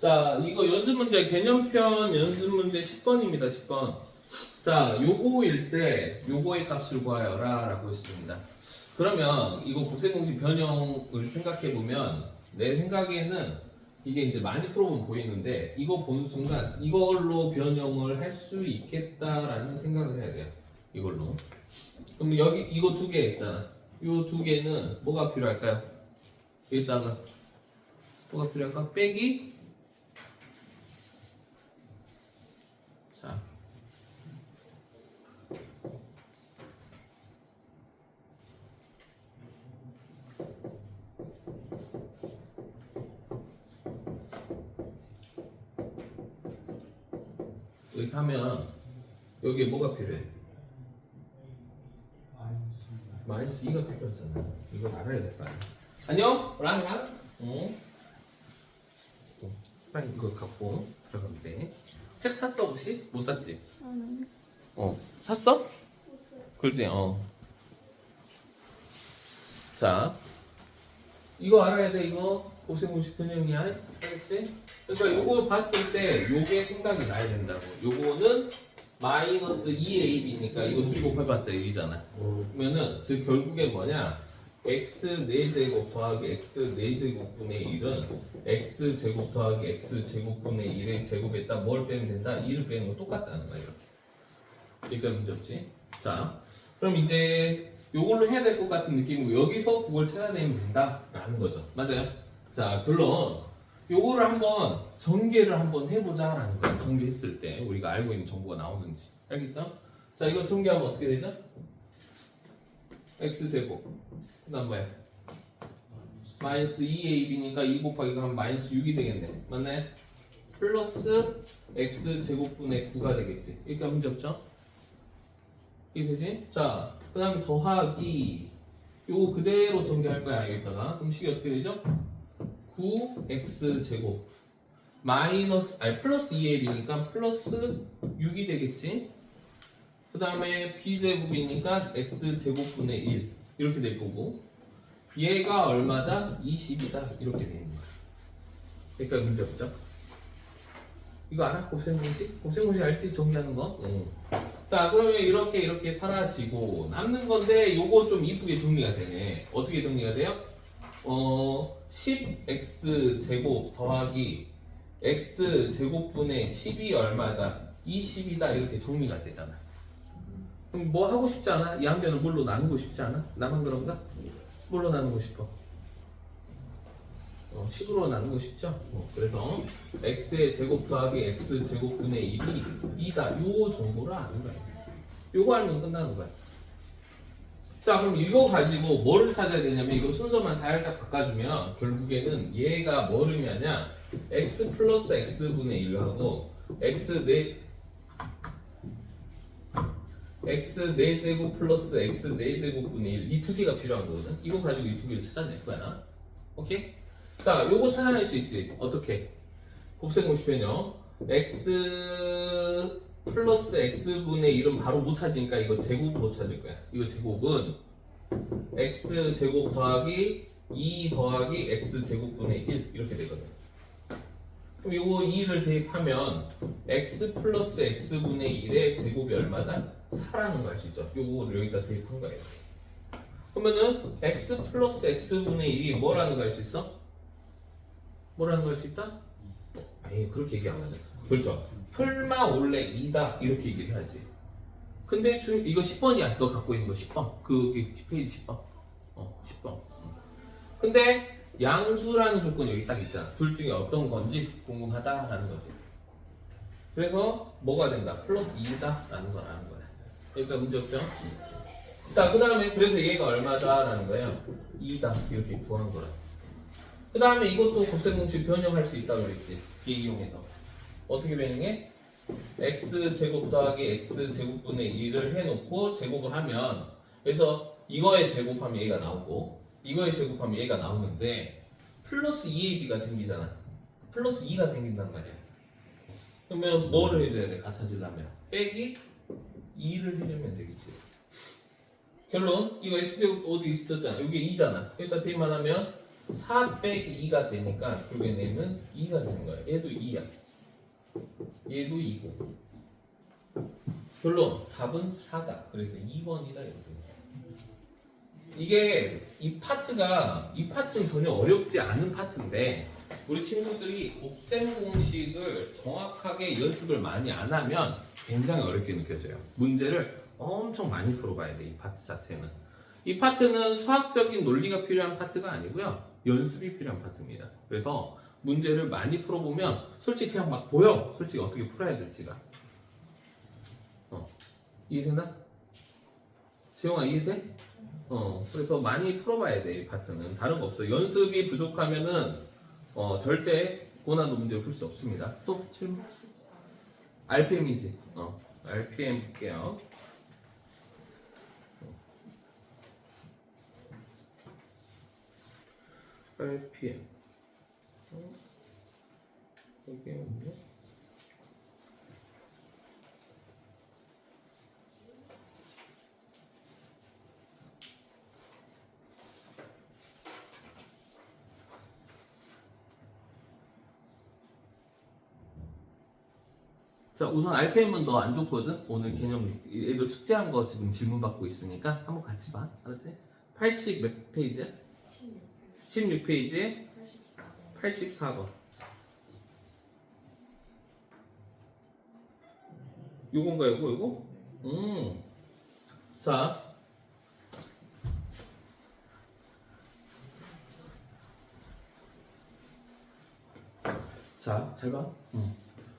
자, 이거 연습 문제 개념편 연습 문제 10번입니다. 10번. 자, 요거일 때 요거의 값을 구하여라 라고 했습니다. 그러면 이거 곱셈공식 변형을 생각해 보면 내 생각에는 이게 이제 많이 풀어보면 보이는데 이거 보는 순간 이걸로 변형을 할 수 있겠다라는 생각을 해야 돼요. 이걸로. 그럼 여기 이거 두 개 있잖아. 요 두 개는 뭐가 필요할까요? 여기다가 뭐가 필요할까? 빼기. 자, 이렇게 하면 여기에 뭐가 필요해? 마이너스 2가 필요하잖아. 이걸 알아야겠다. 안녕? 랑? 응? 빨리 이거 갖고 들어가면 돼. 책 샀어 혹시? 못 샀지? 샀어? 그렇지. 자, 이거 알아야 돼. 이거 곱셈공식 변형이야. 알겠지? 그러니까 요거 봤을 때 요게 생각이 나야 된다고. 요거는 마이너스 2ab니까 이거 둘이 곱해봤자 1이잖아. 그러면은 즉 결국에 뭐냐? x 4제곱 더하기 x 4제곱분의 1은 x 제곱 더하기 x 제곱분의 1의 제곱에다 뭘 빼면 된다? 2를 빼는 거 똑같다는 거야. 이렇게. 그러니까 문제 없지? 자, 그럼 이제 요걸로 해야 될 것 같은 느낌이고 여기서 그걸 찾아내면 된다라는 거죠. 맞아요? 자, 물론 요거를 한번 전개를 한번 해보자라는 거야. 전개했을 때 우리가 알고 있는 정보가 나오는지. 알겠죠? 자, 이거 전개하면 어떻게 되죠? x제곱 그 다음 뭐야? 마이너스 2ab니까 2 곱하기가 하면 마이너스 6이 되겠네. 맞나요? 플러스 x제곱분의 9가 되겠지. 그러니까 문제 없죠? 이게 되지? 자, 그 다음에 더하기 요거 그대로 전개할 거야. 여기다가 그럼 식이 어떻게 되죠? 9x제곱 마이너스 플러스 2ab니까 플러스 6이 되겠지. 그 다음에 b제곱이니까 x제곱분의 1 이렇게 될 거고 얘가 얼마다? 20이다 이렇게 되는 거야. 그러니까 문제 없죠. 이거 알아? 곱셈공식? 곱셈공식 알지? 정리하는 거? 자, 그러면 이렇게 사라지고 남는 건데 요거 좀 이쁘게 정리가 되네. 어떻게 정리가 돼요? 10x 제곱 더하기 x 제곱분의 10이 얼마다? 20이다 이렇게 정리가 되잖아. 그럼 뭐 하고 싶지 않아? 이 한 변을 뭘로 나누고 싶지 않아? 나만 그런가? 뭘로 나누고 싶어? 10으로 나누고 싶죠? 그래서 x의 제곱 더하기 x 제곱분의 1이 2다. 요 정보를 아는 거야. 요거 알면 끝나는 거야. 자, 그럼 이거 가지고 뭐를 찾아야 되냐면 이거 순서만 살짝 바꿔주면 결국에는 얘가 뭘 의미하냐? x 플러스 x분의 1하고 x 4제곱 플러스 x 4제곱분의 1 이 두 개가 필요한 거거든. 이거 가지고 이 두 개를 찾아낼 거야. 오케이? 자, 요거 찾아낼 수 있지. 어떻게? 곱셈공식 변형 x 플러스 x분의 1은 바로 못 찾으니까 이거 제곱으로 찾을 거야. 이거 제곱은 x 제곱 더하기 2 더하기 x 제곱분의 1 이렇게 되거든. 그럼 요거 2를 대입하면 x 플러스 x분의 1의 제곱이 얼마다? 4라는 거 알 수 있죠. 요거를 여기다 대입한 거예요. 그러면은 x 플러스 x분의 1이 뭐라는 거 알 수 있어? 뭐라는 거 알 수 있다? 아니 그렇게 얘기 안 하죠. 그렇죠. 풀마 원래 2다 이렇게 얘기를 해야지. 근데 이거 10번이야. 너 갖고 있는 거 10번. 그 페이지 10번. 10번. 근데 양수라는 조건이 여기 딱 있잖아. 둘 중에 어떤 건지 궁금하다라는 거지. 그래서 뭐가 된다? 플러스 2다라는 걸 아는 거야. 그러니까 문제 없죠? 자, 그 다음에 그래서 얘가 얼마다라는 거예요? 2다 이렇게 구한 거라. 그 다음에 이것도 곱셈공식 변형할 수 있다고 그랬지. 얘 이용해서 어떻게 변형해? x제곱 더하기 x제곱분의 1을 해놓고 제곱을 하면 그래서 이거의 제곱하면 얘가 나오고 이거의 제곱하면 얘가 나오는데 플러스 2ab가 생기잖아. 플러스 2가 생긴단 말이야. 그러면 뭐를 해줘야 돼? 같아지려면 빼기 2를 해주면 되겠지. 결론 이거 x제곱 어디 있었잖아. 여기 2잖아. 여기다 대입만 하면 4 빼기 2가 되니까 결국엔 얘는 2가 되는 거야. 얘도 2야. 얘도 2고. 결론 답은 4다. 그래서 2번이다 이렇게. 이게 이 파트는 전혀 어렵지 않은 파트인데 우리 친구들이 곱셈 공식을 정확하게 연습을 많이 안 하면 굉장히 어렵게 느껴져요. 문제를 엄청 많이 풀어봐야 돼, 이 파트 자체는. 이 파트는 수학적인 논리가 필요한 파트가 아니고요, 연습이 필요한 파트입니다. 그래서 문제를 많이 풀어보면 솔직히 그냥 막 보여. 솔직히 어떻게 풀어야 될지가. 이해되나? 재용아, 이해돼? 그래서 많이 풀어봐야 돼, 이 파트는. 다른 거 없어. 연습이 부족하면은 절대 고난도 문제를 풀 수 없습니다. 또 질문? RPM이지. RPM 볼게요. RPM. 이게 뭐냐? 자, 우선 RPM은 너 안 좋거든? 오늘 개념, 애들 숙제한 거 지금 질문 받고 있으니까 한번 같이 봐. 알았지? 80 몇 페이지야? 16페이지에 84번. 요건가, 요거? 자. 자, 잘 봐.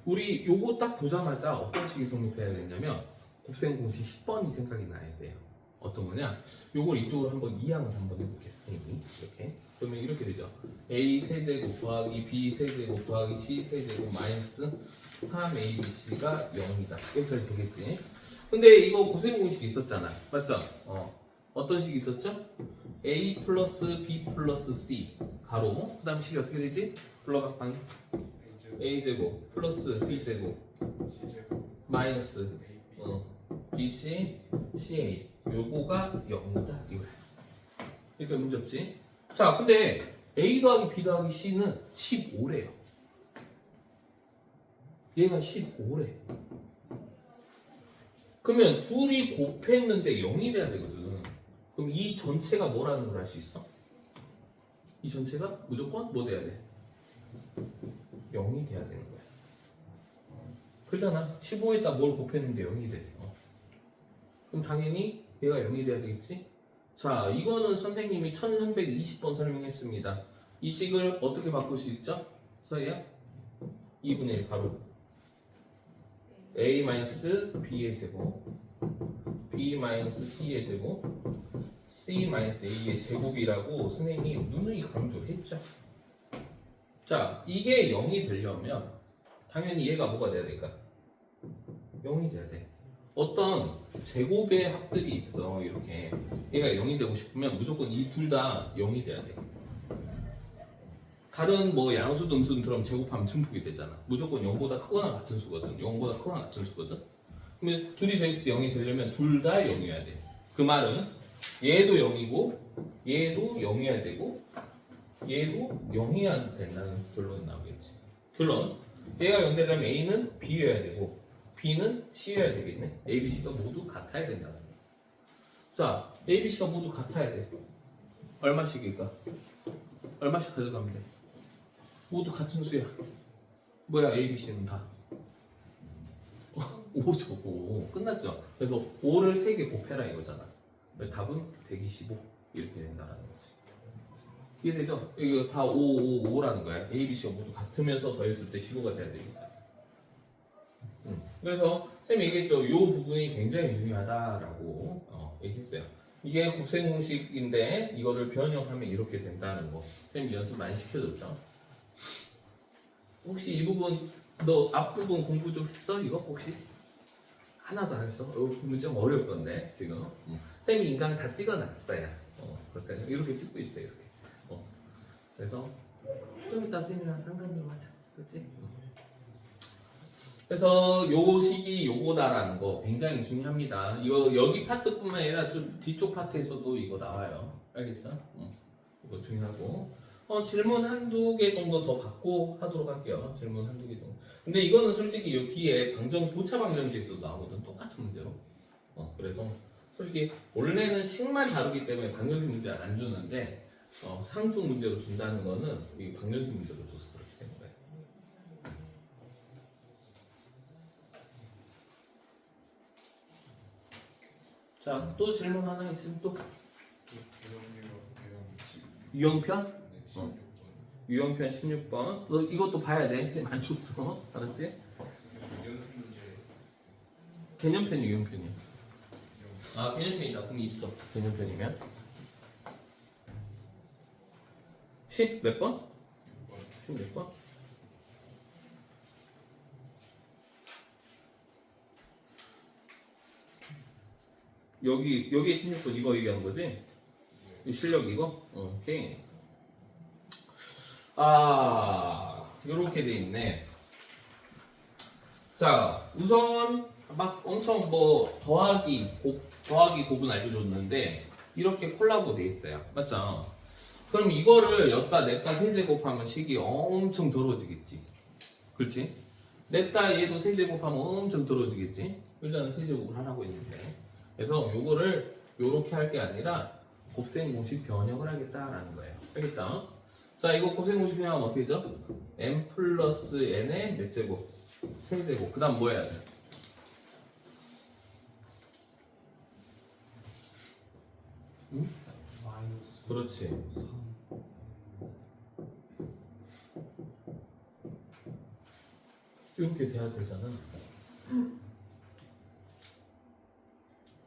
우리 요거 딱 보자마자 어떤 식이 성립해야 되냐면 곱셈 공식 10번이 생각이 나야 돼요. 어떤 거냐? 요걸 이쪽으로 한번 이항을 한번 해볼게요, 선생님이. 이렇게. 그러면 이렇게 되죠. A 세제곱 더하기 B 세제곱 더하기 C 세제곱 마이너스 3ABC가 0이다. 이렇게 되겠지. 근데 이거 곱셈 공식이 있었잖아. 맞죠? 어떤 식이 있었죠? A 플러스 B 플러스 C 가로. 그 다음 식이 어떻게 되지? 불러각방. A제곱 플러스 B제곱 마이너스 BC CA 요거가 0이다 이거야. 그러니까 문제 없지? 자, 근데 A 더하기 B 더하기 C는 15래요. 얘가 15래. 그러면 둘이 곱했는데 0이 돼야 되거든. 그럼 이 전체가 뭐라는 걸 알 수 있어? 이 전체가 무조건 뭐 돼야 돼? 0이 돼야 되는 거야. 그러잖아. 15에다 뭘 곱했는데 0이 됐어. 그럼 당연히 얘가 0이 돼야 되겠지? 자, 이거는 선생님이 1320번 설명했습니다. 이 식을 어떻게 바꿀 수 있죠? 서희야? 2분의 1 바로 A-B의 제곱 B-C의 제곱 C-A의 제곱이라고 선생님이 누누이 강조했죠. 자, 이게 0이 되려면 당연히 얘가 뭐가 돼야 될까? 0이 돼야 돼. 어떤 제곱의 합들이 있어. 이렇게 얘가 0이 되고 싶으면 무조건 이 둘 다 0이 돼야 돼. 다른 뭐 양수 등수처럼 제곱하면 증폭이 되잖아. 무조건 0보다 크거나 같은 수거든. 0보다 크거나 같은 수거든. 그러면 둘이 돼 있을 때 0이 되려면 둘 다 0이어야 돼. 그 말은 얘도 0이고 얘도 0이어야 되고 얘도 0이어야 된다는 결론이 나오겠지. 결론. 얘가 0 되려면 A는 B여야 되고 B는 C여야 되겠네. A, B, C가 모두 같아야 된다는 거야. 자, A, B, C가 모두 같아야 돼. 얼마씩일까? 얼마씩 가져가면 돼? 모두 같은 수야. 뭐야, A, B, C는 다 5죠. 5. 끝났죠. 그래서 5를 3개 곱해라 이거잖아. 답은 125 이렇게 된다는 거지. 이해되죠? 이거 다 5, 5, 5라는 거야. A, B, C가 모두 같으면서 더했을 때 15가 돼야 되니까. 그래서 쌤이 얘기했죠. 이 부분이 굉장히 중요하다라고 얘기했어요. 이게 곱셈 공식인데 이거를 변형하면 이렇게 된다는 거. 쌤이 연습 많이 시켜줬죠. 혹시 이 부분 너 앞부분 공부 좀 했어? 이거 혹시? 하나도 안 했어? 문제 좀 어려울 건데 지금. 쌤이 인강 다 찍어놨어요. 그렇다고 이렇게 찍고 있어요. 이렇게. 그래서 좀 이따 쌤이랑 상담 좀 하자. 그렇지? 그래서 요 식이 요거다라는 거 굉장히 중요합니다. 이거 여기 파트뿐만 아니라 좀 뒤쪽 파트에서도 이거 나와요. 알겠어? 이거 중요하고 질문 한두 개 정도 더 받고 하도록 할게요. 질문 한두 개 정도. 근데 이거는 솔직히 요 뒤에 보차 방정식에서도 나오거든. 똑같은 문제로. 그래서 솔직히 원래는 식만 다루기 때문에 방정식 문제를 안 주는데 상품 문제로 준다는 거는 이 방정식 문제로 줘서 그렇게 되는 거예요. 자, 또 질문 하나 있으면 또 유형편? 유형편 16번. 너 이것도 봐야 돼. 선생님 안 줬어. 알았지? 개념편, 유형편이야. 아, 개념편이다. 그럼 있어. 개념편이면 10 몇 번? 10 몇 번? 여기에 16번 이거 얘기하는 거지? 이 실력 이거? 오케이. 요렇게 돼 있네. 자, 우선 막 엄청 뭐 더하기 곱은 알려줬는데 이렇게 콜라보 돼 있어요. 맞죠? 그럼 이거를 여기다 냈다 세제곱하면 식이 엄청 더러워지겠지. 그렇지? 냈다 얘도 세제곱하면 엄청 더러워지겠지. 일단은 세제곱을 하라고 했는데. 그래서 요거를 요렇게 할 게 아니라 곱셈 공식 변형을 하겠다라는 거예요. 알겠죠? 자, 이거 곱셈 공식 변형하면 어떻게 되죠? m 플러스 n의 몇 제곱? 세제곱. 그 다음 뭐 해야 돼? 응? 그렇지. 이렇게 돼야 되잖아.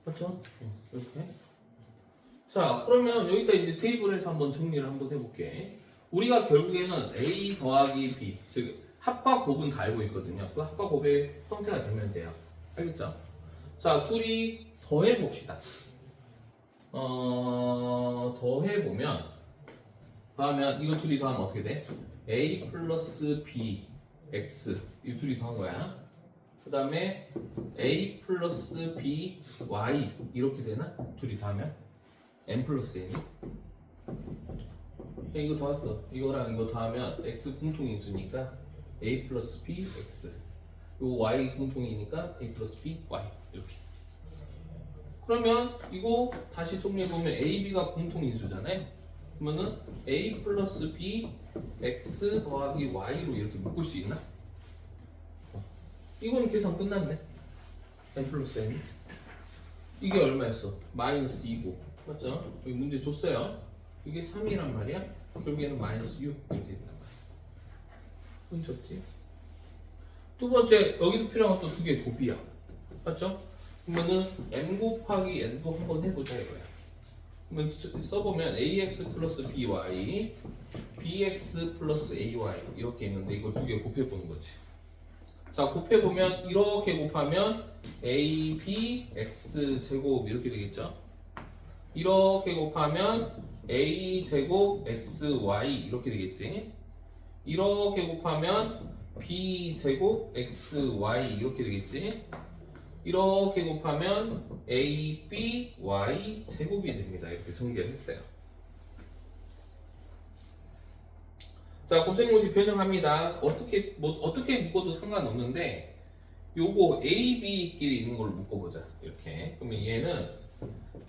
맞죠? 이렇게. 자, 그러면 여기다 이제 테이블에서 한번 정리를 한번 해볼게. 우리가 결국에는 A 더하기 B, 즉 합과 곱은 다 알고 있거든요. 그 합과 곱의 형태가 되면 돼요. 알겠죠? 자, 둘이 더해봅시다. 더해보면, 더하면 이거 둘이 더하면 어떻게 돼? A 플러스 B, X. 이 둘이 더한 거야. 그 다음에 A 플러스 B, Y. 이렇게 되나? 둘이 더하면? M 플러스 N. 이거 더했어. 이거랑 이거 더하면 X 공통인수니까 A 플러스 B, X. 요 Y 공통이니까 A 플러스 B, Y. 이렇게. 그러면 이거 다시 정리해보면 A, B가 공통인수잖아요. 그러면은 A 플러스 B, X 더하기 Y로 이렇게 묶을 수 있나? 이거는 계산 끝났네. M 플러스 N. 이게 얼마였어? 마이너스 2고. 맞죠? 여기 문제 줬어요. 이게 3이란 말이야. 결국에는 마이너스 6 이렇게 된단 말이야. 흔쳤지? 두 번째, 여기서 필요한 것도 두 개 곱이야. 맞죠? 그러면은 m 곱하기 n도 한번 해보자 이거야. 그러면 써보면 ax 플러스 by, bx 플러스 ay 이렇게 있는데 이걸 두 개 곱해보는 거지. 자, 곱해보면 이렇게 곱하면 a, b, x 제곱 이렇게 되겠죠? 이렇게 곱하면 a 제곱 x, y 이렇게 되겠지? 이렇게 곱하면 b 제곱 x, y 이렇게 되겠지? 이렇게 곱하면 a, b, y 제곱이 됩니다. 이렇게 전개를 했어요. 자, 곱셈공식 변형합니다. 어떻게 묶어도 상관없는데 요거 a, b끼리 있는 걸로 묶어보자. 이렇게. 그러면 얘는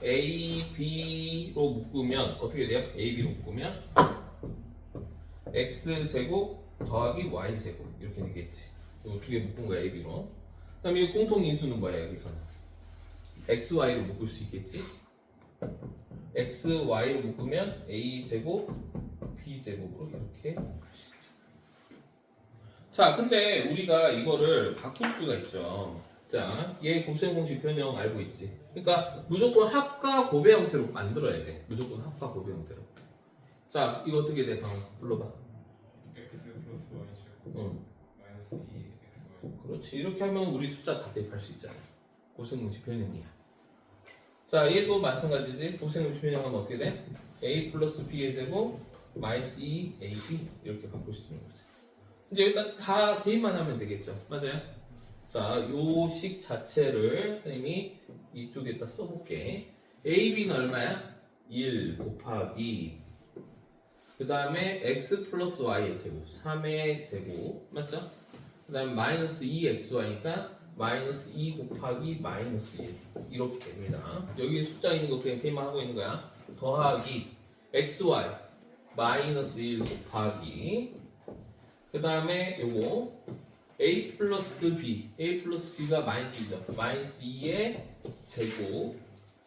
a, b로 묶으면 어떻게 돼요? a, b로 묶으면 x 제곱 더하기 y 제곱 이렇게 되겠지. 이거 두 개 묶은 거야 a, b로. 그다음 이 공통 인수는 뭐야 여기서는? x, y로 묶을 수 있겠지? x, y로 묶으면 a 제곱 b 제곱으로 이렇게. 자, 근데 우리가 이거를 바꿀 수가 있죠. 자, 얘 곱셈 공식 변형 알고 있지? 그러니까 무조건 합과 곱의 형태로 만들어야 돼. 무조건 합과 곱의 형태로. 자, 이거 어떻게 돼? 방금 불러봐. x 플러스 y 제곱 마이너스 2xy. 그렇지. 이렇게 하면 우리 숫자 다 대입할 수 있잖아. 곱셈 공식 변형이야. 자, 얘도 마찬가지지. 곱셈 공식 변형하면 어떻게 돼? a 플러스 b의 제곱 마이너스 2ab 이렇게 바꿀 수 있는 거지. 이제 일단 다 대입만 하면 되겠죠. 맞아요? 자, 요 식 자체를 선생님이 이쪽에다 써볼게. AB는 얼마야? 1 곱하기 그 다음에 x 플러스 y의 제곱 3의 제곱 맞죠? 그 다음에 마이너스 2xy니까 마이너스 2 곱하기 마이너스 1 이렇게 됩니다. 여기 숫자 있는 거 그냥 대입만 하고 있는 거야. 더하기 xy 마이너스 1 곱하기 그 다음에 요거 a 플러스 b가 마이너스 2죠. 마이너스 2의 제곱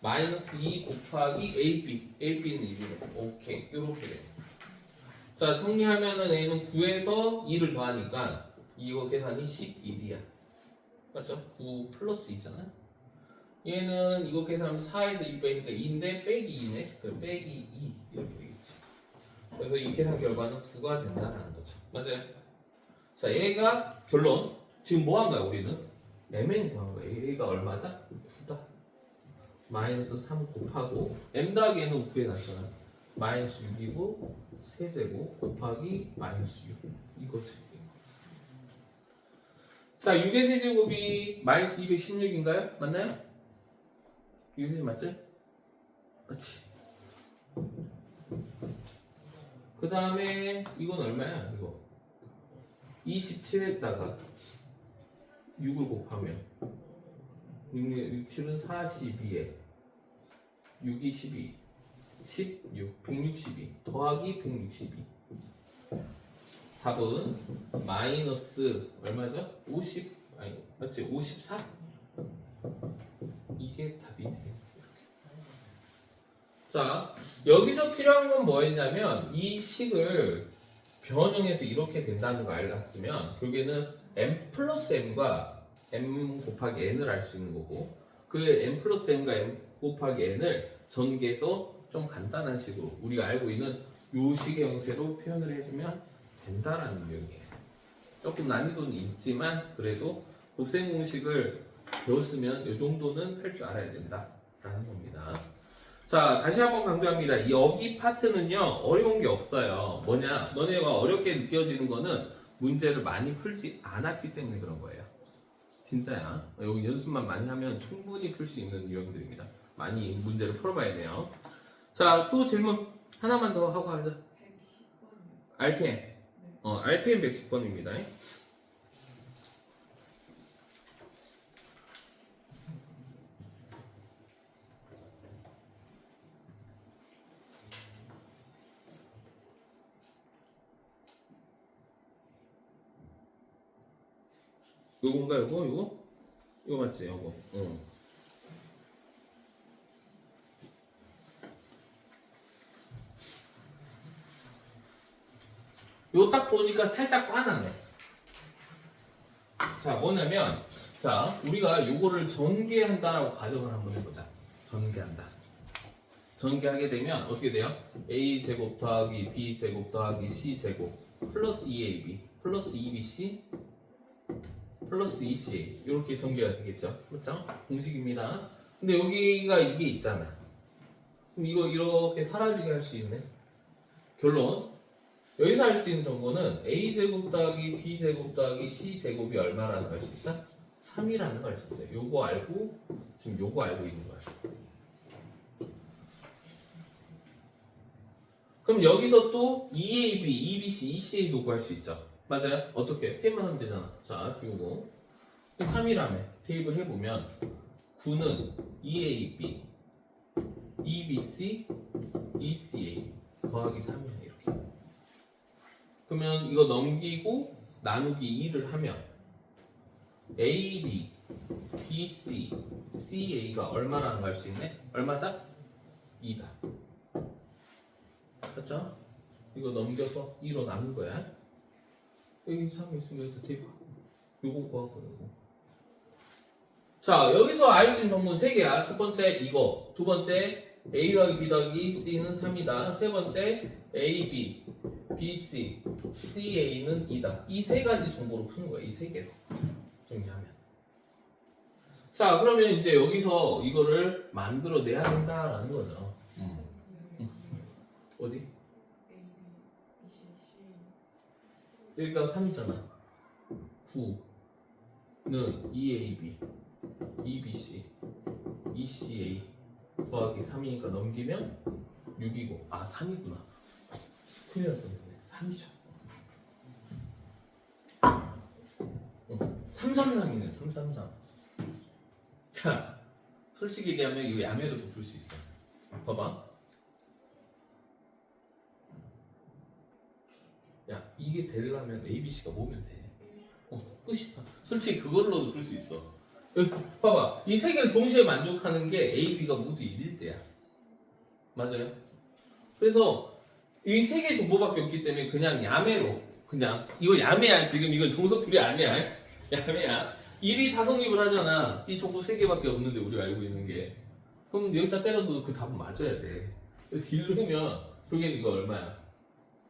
마이너스 2 곱하기 ab는 1이고 오케이 이렇게 돼요. 자 정리하면은 a는 9에서 2를 더하니까 이거 계산이 11이야. 맞죠? 9 플러스 2잖아요. 얘는 이거 계산하면 4에서 2 빼니까 2인데 빼기 2네. 그럼 빼기 2 이렇게 되겠지. 그래서 이 계산 결과는 9가 된다는 거죠. 맞아요? 자 얘가 결론 지금 뭐 한 거야 우리는? mn 구한 거야. 얘가 얼마다? 9다. 마이너스 3 곱하고 m 더하기 n은 9에 났잖아. 마이너스 6이고 세제곱 곱하기 마이너스 6 이거지. 자 6의 세제곱이 마이너스 216인가요? 맞나요? 6의 세제곱 맞죠? 그렇지. 그 다음에 이건 얼마야? 이거 27에다가 6을 곱하면 6, 7은 42에 6이 12 16 162 더하기 162 답은 마이너스 얼마죠? 50 아니 맞지? 54 이게 답이 돼요. 자 여기서 필요한 건 뭐였냐면 이 식을 변형해서 이렇게 된다는 거 알았으면 결국에는 m 플러스 n과 m 곱하기 n을 알 수 있는 거고 그 m 플러스 n과 m 곱하기 n을 전개해서 좀 간단한 식으로 우리가 알고 있는 요 식의 형태로 표현을 해주면 된다라는 유형이에요. 조금 난이도는 있지만 그래도 곱셈 공식을 배웠으면 이 정도는 할 줄 알아야 된다라는 겁니다. 자 다시 한번 강조합니다. 여기 파트는요 어려운 게 없어요. 뭐냐 너네가 어렵게 느껴지는 거는 문제를 많이 풀지 않았기 때문에 그런 거예요. 진짜야. 여기 연습만 많이 하면 충분히 풀 수 있는 유형들입니다. 많이 문제를 풀어봐야 돼요. 자 또 질문 하나만 더 하고 하자. 110번이요. RPM 네. RPM 110번입니다. 요건가 요거? 요거? 이거 맞지? 요거. 응. 요 딱 보니까 살짝 꽈나네. 자 뭐냐면 자 우리가 요거를 전개한다라고 가정을 한번 해보자. 전개한다. 전개하게 되면 어떻게 돼요? a 제곱 더하기 b 제곱 더하기 c 제곱 플러스 2ab 플러스 2bc 플러스 2ca 이렇게 전개가 되겠죠. 그렇죠? 공식입니다. 근데 여기가 이게 있잖아. 그럼 이거 이렇게 사라지게 할 수 있네. 결론 여기서 할 수 있는 정보는 a제곱 더하기 b제곱 더하기 c제곱이 얼마라는 걸 알 수 있다? 3이라는 걸 알 수 있어요. 요거 알고 지금 요거 알고 있는 거야. 그럼 여기서 또 2ab, 2bc, 2ca도 구할 수 있죠. 맞아요? 어떻게? 테이블 하면 되잖아. 자, 지우고 3이라며 테이블 해보면 9는 2ab, 2bc, 2ca 더하기 3이야 이렇게. 그러면 이거 넘기고 나누기 2를 하면 AB, BC, CA가 얼마라는 걸 알 수 있네? 얼마다? 2다. 그렇죠? 이거 넘겨서 2로 나눈 거야. 여기 3이 있으면 여기다 대입하고 요거 구하고 요거. 자 여기서 알 수 있는 정보는 3개야. 첫 번째 이거, 두 번째 A 더하기 B 더하기 C는 3이다. 세 번째 A, B, B, C, C, A는 2다. 이 세 가지 정보로 푸는 거야. 이 세 개로 정리하면. 자 그러면 이제 여기서 이거를 만들어내야 된다라는 거죠. 어디? A, B, C, C. 여기가 3이잖아. 9는 2AB, 2BC, 2CA 더하기 3이니까 넘기면 6이고 3이구나. 틀렸던 거네. 3이죠. 333이네. 333. 자, 솔직히 얘기하면 이거 야매로도 풀 수 있어. 봐봐. 야, 이게 되려면 ABC가 뭐면 돼? 끝이야. 솔직히 그걸로도 풀 수 있어. 여기 봐봐. 이 세 개를 동시에 만족하는 게 A, B가 모두 1일 때야. 맞아요? 그래서 이 세 개 정보밖에 없기 때문에 그냥 야매로 그냥 이거 야매야. 지금 이건 정석풀이 아니야. 야매야. 1이 다 성립을 하잖아. 이 정보 세 개밖에 없는데 우리가 알고 있는 게. 그럼 여기다 때려도 그 답은 맞아야 돼. 그래서 1 넣으면 그러면 이거 얼마야?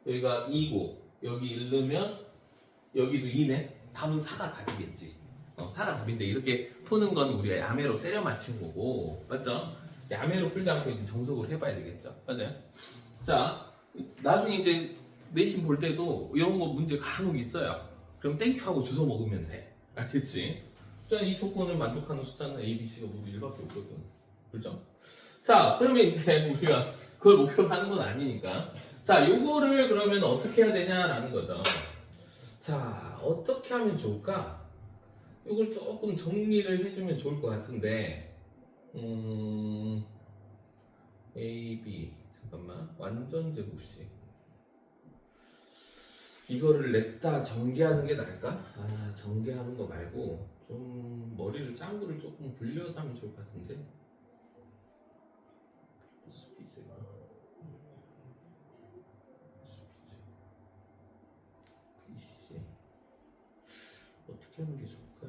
여기가 2고 여기 1 넣으면 여기도 2네. 답은 4가 답이겠지. 4가 답인데 이렇게 푸는 건 우리가 야매로 때려 맞힌 거고, 맞죠? 야매로 풀지 않고 이제 정석으로 해봐야 되겠죠, 맞아요? 자, 나중에 이제 내신 볼 때도 이런 거 문제 간혹 있어요. 그럼 땡큐 하고 주워 먹으면 돼, 알겠지? 자, 이 조건을 만족하는 숫자는 A, B, C가 모두 1밖에 없거든, 그렇죠? 자, 그러면 이제 우리가 그걸 목표로 하는 건 아니니까, 자, 요거를 그러면 어떻게 해야 되냐라는 거죠. 자, 어떻게 하면 좋을까? 이걸 조금 정리를 해주면 좋을 것 같은데, A, B, 잠깐만, 완전 제곱식. 이거를 냅다 전개하는 게 나을까? 아, 전개하는 거 말고, 좀 머리를 짱구를 조금 굴려서 하면 좋을 것 같은데. 어떻게 하는 게 좋을까?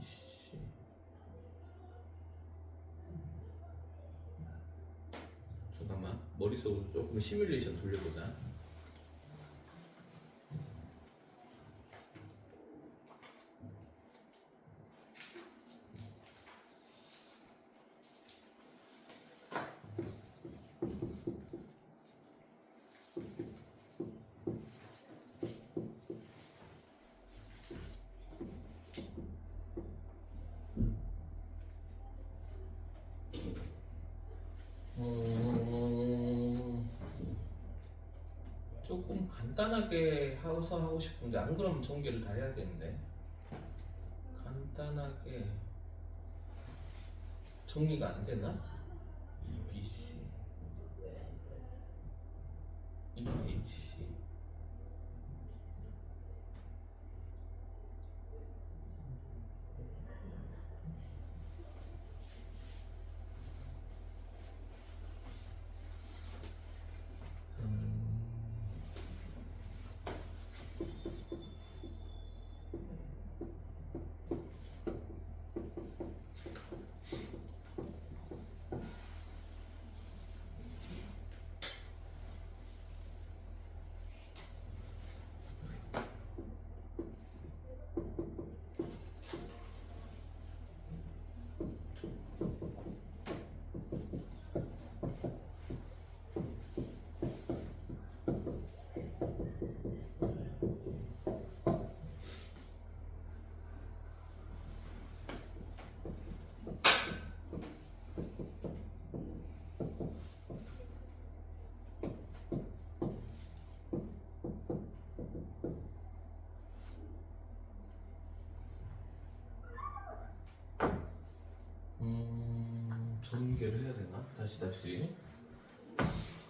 이씨. 잠깐만, 머릿속으로 조금 시뮬레이션 돌려보자. 조금 간단하게 하고서 하고 싶은데 안 그러면 전개를 다 해야 되는데 간단하게 정리가 안 되나? EBC, EH, 전개를 해야 되나? 다시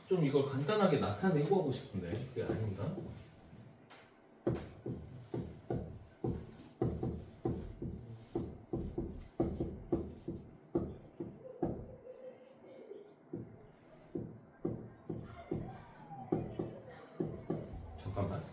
좀 이걸 간단하게 나타내고 하고 싶은데 그게 아닌가? 잠깐만.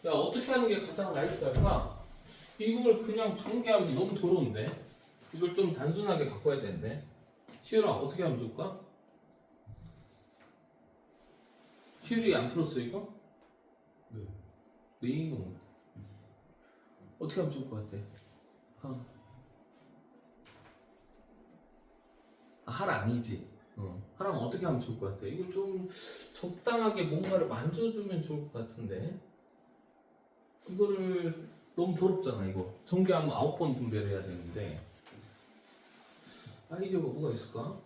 야, 어떻게 하는 게 가장 나이스할까? 이걸 그냥 전개하면 너무 더러운데? 이걸 좀 단순하게 바꿔야 되는데? 시율아, 어떻게 하면 좋을까? 시율이 안 풀었어, 이거? 네. 네, 이놈. 어떻게 하면 좋을 것 같아? 하라 아니지. 하라면 어떻게 하면 좋을 것 같아? 이거 좀 적당하게 뭔가를 만져주면 좋을 것 같은데? 이거를 너무 더럽잖아, 이거. 전개하면 9번 분배를 해야 되는데. 아이디어가 뭐가 있을까?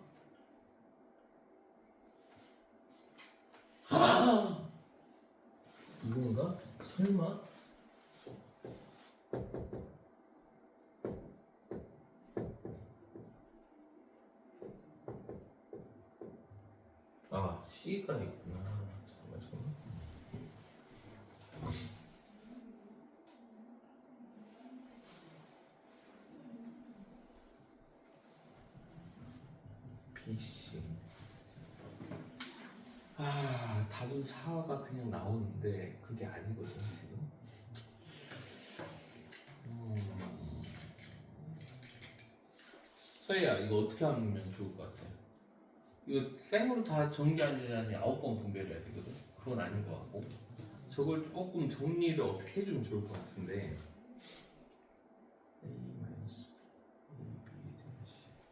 이건가? 설마? 아, C가 있구나. 잠깐만. BC. 답은 4가 그냥 나오는데 그게 아니거든 지금. 서희야, 이거 어떻게 하면 좋을 것 같아? 이거 생으로 다 전개하려니 9번 분배를 해야 되거든. 그건 아닌 것 같고, 저걸 조금 정리를 어떻게 해주면 좋을 것 같은데. A 마이너스 B, A, B, C.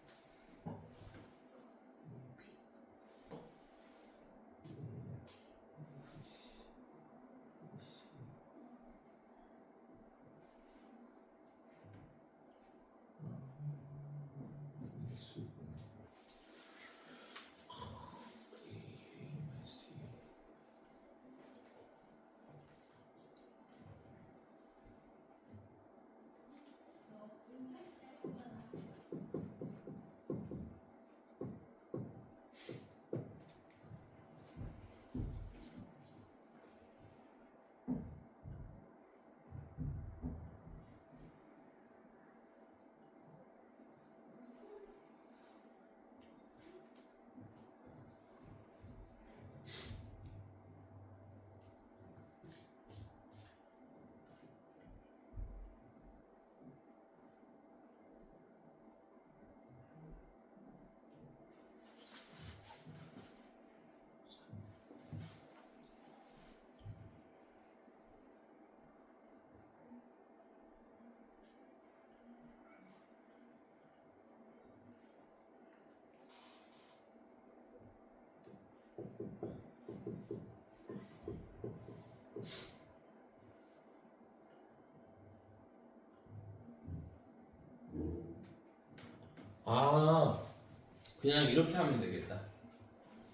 그냥 이렇게 하면 되겠다.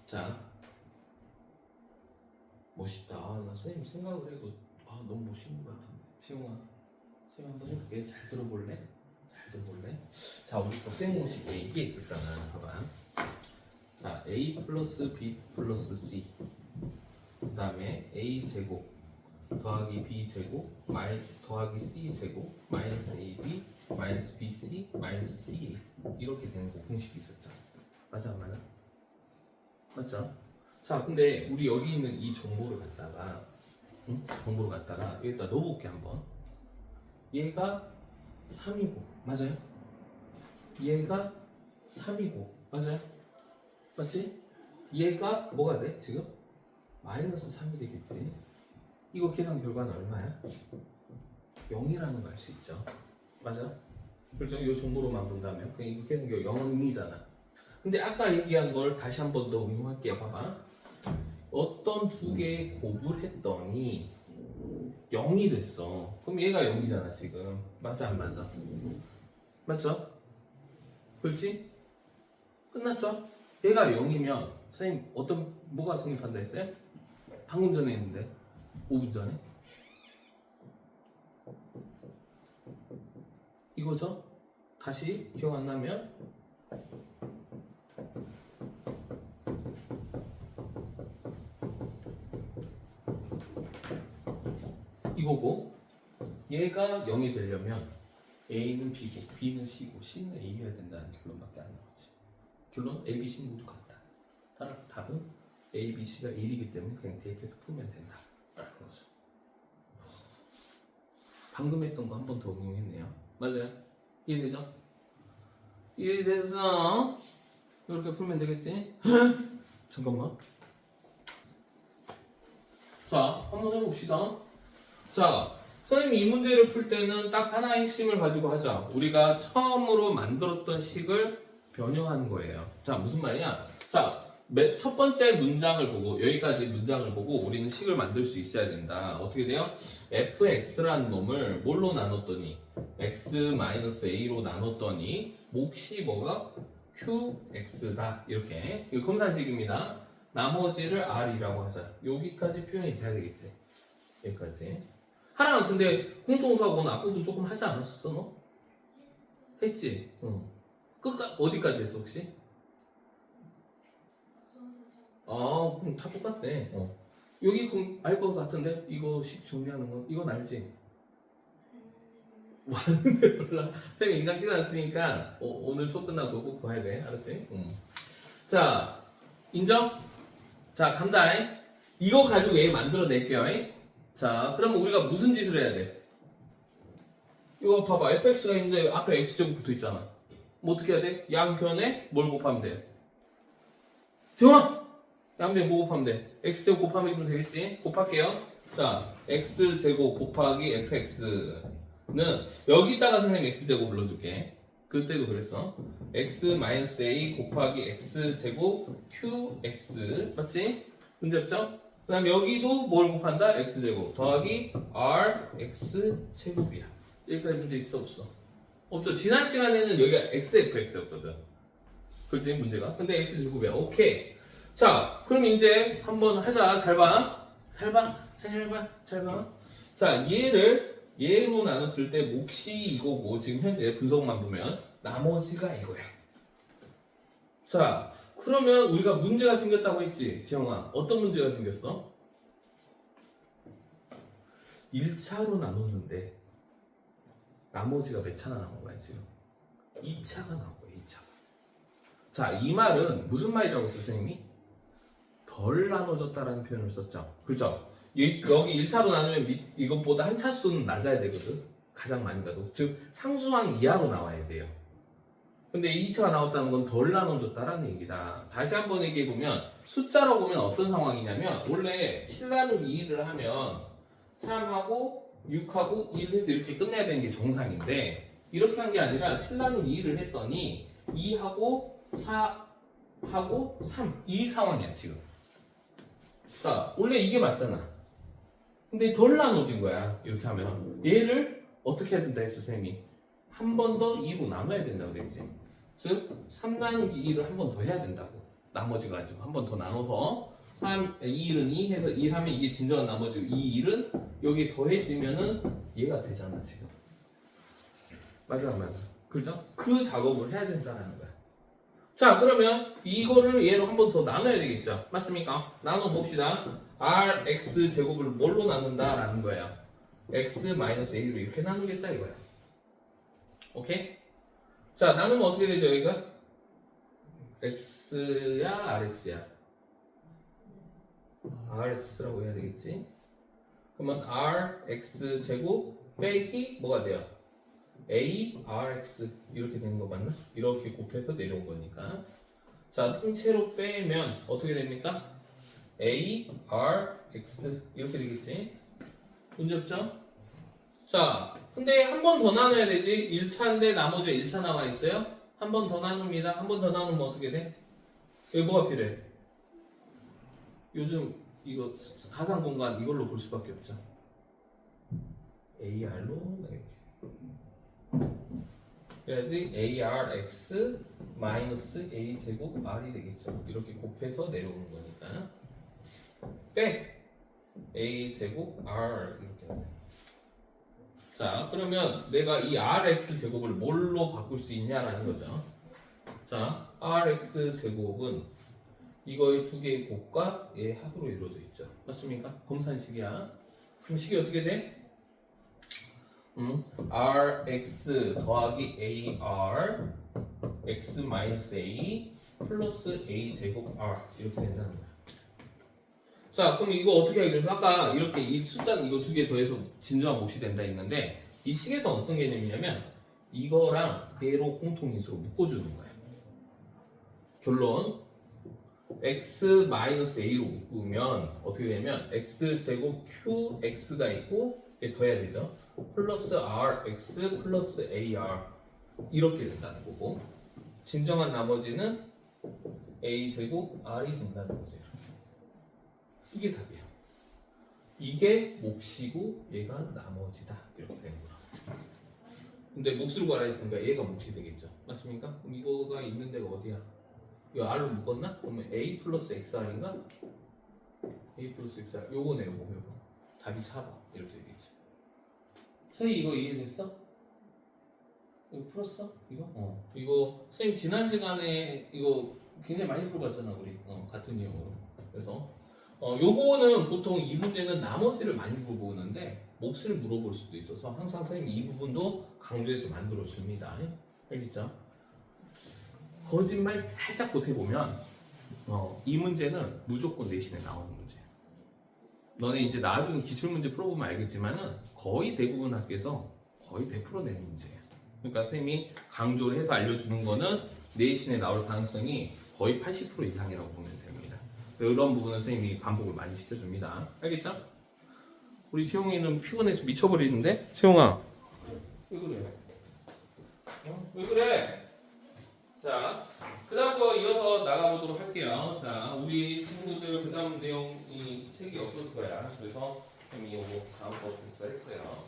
자, 멋있다. 나 선생님 생각을 해도 너무 멋있는 것 같은데. 채용아 한번 해볼게. 잘 들어볼래? 자, 우리 곱셈공식에 이게 있었잖아. 봐봐. 자, A 플러스 B 플러스 C, 그 다음에 A 제곱 더하기 B 제곱 더하기 C 제곱 마이너스 AB 마이너스 BC 마이너스 C, 이렇게 되는 공식이 있었잖아. 맞아 안 맞아? 맞죠? 자, 근데 우리 여기 있는 이 정보를 갖다가 여기다 넣어볼게 한번. 얘가 3이고 맞아요? 얘가 3이고 맞아요? 맞지? 얘가 뭐가 돼 지금? 마이너스 3이 되겠지. 이거 계산 결과는 얼마야? 0이라는 걸 알 수 있죠. 맞아? 그렇죠? 이 정보로만 본다면 그냥 이거 계산 결과 0이잖아. 근데 아까 얘기한 걸 다시 한 번 더 응용할게요. 봐봐. 어떤 두 개의 곱을 했더니 0이 됐어. 그럼 얘가 0이잖아 지금. 맞아 안 맞아? 맞죠? 그렇지? 끝났죠? 얘가 0이면 선생님 뭐가 성립한다 했어요? 방금 전에 했는데 5분 전에 이거죠? 다시 기억 안 나면 이거고, 얘가 0이 되려면 A는 B고 B는 C고 C는 A여야 된다는 결론밖에 안 나오지. 결론 A, B, C는 모두 같다. 따라서 답은 A, B, C가 1이기 때문에 그냥 대입해서 풀면 된다 라는 거죠. 방금 했던 거 한 번 더 응용했네요. 맞아요? 이해되죠? 이해됐어? 이렇게 풀면 되겠지? 잠깐만. 자, 한번 해봅시다. 자, 선생님이 이 문제를 풀 때는 딱 하나의 핵심을 가지고 하자. 우리가 처음으로 만들었던 식을 변형하는 거예요. 자, 무슨 말이냐? 자, 첫 번째 문장을 보고, 여기까지 문장을 보고 우리는 식을 만들 수 있어야 된다. 어떻게 돼요? fx라는 놈을 뭘로 나눴더니 x-a로 나눴더니 몫이 뭐가? qx다. 이렇게. 이거 검산식입니다. 나머지를 r이라고 하자. 여기까지 표현이 돼야 되겠지. 여기까지. 하나는 근데 공통수하고는 앞부분 조금 하지 않았었어 너? 했지? 응. 어디까지 했어 혹시? 그럼 다 똑같네. 여기 그럼 알 것 같은데? 이거 식 정리하는 거 이건 알지? 왔는데 몰라. 쌤이 인강 찍어놨으니까 오늘 수업 끝나고 꼭 봐야 돼. 알았지? 자, 인정? 자, 간다. 이거 가지고 얘 만들어낼게요. 자, 그러면 우리가 무슨 짓을 해야 돼? 이거 봐봐. fx가 있는데 앞에 x제곱 붙어 있잖아. 뭐 어떻게 해야 돼? 양변에 뭘 곱하면 돼? 좋아! 양변에 뭐 곱하면 돼? x제곱 곱하면 되겠지? 곱할게요. 자, x제곱 곱하기 fx는 여기다가 선생님 x제곱을 넣어줄게. 그때도 그랬어. x-a 곱하기 x제곱 qx 맞지? 문제 없죠? 그 다음 여기도 뭘 곱한다? x제곱 더하기 rx제곱이야. 여기까지 문제 있어 없어? 없죠. 지난 시간에는 여기가 xfx였거든. 그렇지 문제가. 근데 x제곱이야. 오케이. 자 그럼 이제 한번 하자. 잘 봐. 자 얘로 나눴을 때 몫이 이거고 지금 현재 분석만 보면 나머지가 이거야. 자 그러면 우리가 문제가 생겼다고 했지 지영아. 어떤 문제가 생겼어? 1차로 나눴는데 나머지가 몇 차나 나온 거야 지금? 2차가 나온 거야 2차가. 자 이 말은 무슨 말이라고 했어 선생님이? 덜 나눠졌다라는 표현을 썼죠. 그렇죠? 여기 1차로 나누면 이것보다 한 차수는 낮아야 되거든. 가장 많이 가도. 즉 상수항 이하로 나와야 돼요. 근데 2차가 나왔다는 건 덜 나눠졌다라는 얘기다. 다시 한번 얘기해보면 숫자로 보면 어떤 상황이냐면 원래 7 나누기 2를 하면 3하고 6하고 1을 해서 이렇게 끝내야 되는 게 정상인데 이렇게 한 게 아니라 7 나누기 2를 했더니 2하고 4하고 3 이 상황이야 지금. 자 원래 이게 맞잖아. 근데 덜 나눠진 거야 이렇게 하면. 얘를 어떻게 해야 된다 했어 선생님이? 한 번 더 2로 나눠야 된다고 그랬지. 즉 3 나누기 2를 한 번 더 해야 된다고. 나머지 가지고 한 번 더 나눠서 2일은 2 해서 1 하면 이게 진정한 나머지고 이 1은 여기 더해지면은 얘가 되잖아 지금. 맞아. 그죠? 그 작업을 해야 된다는 거야. 자 그러면 이거를 얘로 한 번 더 나눠야 되겠죠. 맞습니까? 나눠 봅시다. rx 제곱을 뭘로 나눈다 라는 거예요. x-a로 이렇게 나누겠다 이거야. 오케이? 자 나누면 어떻게 되죠 여기가? x야 rx야? rx라고 해야 되겠지. 그러면 rx 제곱 빼기 뭐가 돼요? a rx 이렇게 되는 거 맞나? 이렇게 곱해서 내려온 거니까. 자 통째로 빼면 어떻게 됩니까? a rx 이렇게 되겠지. 문제 없죠? 자 근데 한 번 더 나눠야 되지. 1차인데 나머지 1차 나와 있어요. 한 번 더 나눕니다. 한 번 더 나누면 어떻게 돼? 여기 뭐가 필요해? 요즘 이거 가상 공간 이걸로 볼 수밖에 없죠. AR로 이렇게. 그래야지 ARX 마이너스 A 제곱 R이 되겠죠. 이렇게 곱해서 내려오는 거니까. 빼 A 제곱 R 이렇게 하면. 자 그러면 내가 이 RX 제곱을 뭘로 바꿀 수 있냐라는 거죠. 자 RX 제곱은 이거의 두 개의 곱과 얘의 합으로 이루어져 있죠. 맞습니까? 검산식이야. 그럼 식이 어떻게 돼? RX 더하기 AR X 마이너스 A 플러스 A 제곱 R 이렇게 된다는 거야. 자 그럼 이거 어떻게 하기로 해서 아까 이렇게 이 숫자는 이거 두 개 더해서 진정한 몫이 된다 했는데 이 식에서 어떤 개념이냐면 이거랑 얘로 공통인수로 묶어주는 거예요. 결론 x-a로 묶으면 어떻게 되냐면 x제곱 qx가 있고 얘 더해야 되죠. 플러스 rx 플러스 ar 이렇게 된다는 거고 진정한 나머지는 a제곱 r이 된다는 거죠. 이게 답이에요. 이게 몫이고 얘가 나머지다 이렇게 되는 거야. 근데 몫으로 가라 했으니까 얘가 몫이 되겠죠. 맞습니까? 그럼 이거가 있는 데가 어디야? 이거 r로 묶었나? 그러면 a 플러스 xr인가? a 플러스 xr 요거네 요거. 답이 4번 이렇게 되겠지. 선생님 이거 이해됐어? 이거 풀었어? 이거? 이거 선생님 지난 시간에 이거 굉장히 많이 풀어봤잖아 우리 같은 내용으로. 그래서 요거는 보통 이 문제는 나머지를 많이 물어보는데 몫을 물어볼 수도 있어서 항상 선생님 이 부분도 강조해서 만들어 줍니다. 알겠죠? 거짓말 살짝 보태보면 이 문제는 무조건 내신에 나오는 문제야. 너네 이제 나중에 기출문제 풀어보면 알겠지만은 거의 대부분 학교에서 거의 100% 내는 문제야. 그러니까 선생님이 강조를 해서 알려주는 거는 내신에 나올 가능성이 거의 80% 이상이라고 보면 됩니다. 이런 부분은 선생님이 반복을 많이 시켜줍니다. 알겠죠? 우리 세용이는 피곤해서 미쳐버리는데? 세용아 왜 그래? 왜 그래? 자, 그 다음 거 이어서 나가보도록 할게요. 자, 우리 친구들 그 다음 내용이 책이 없을 거야. 그래서 선생님이 이거 다음 거 복사했어요.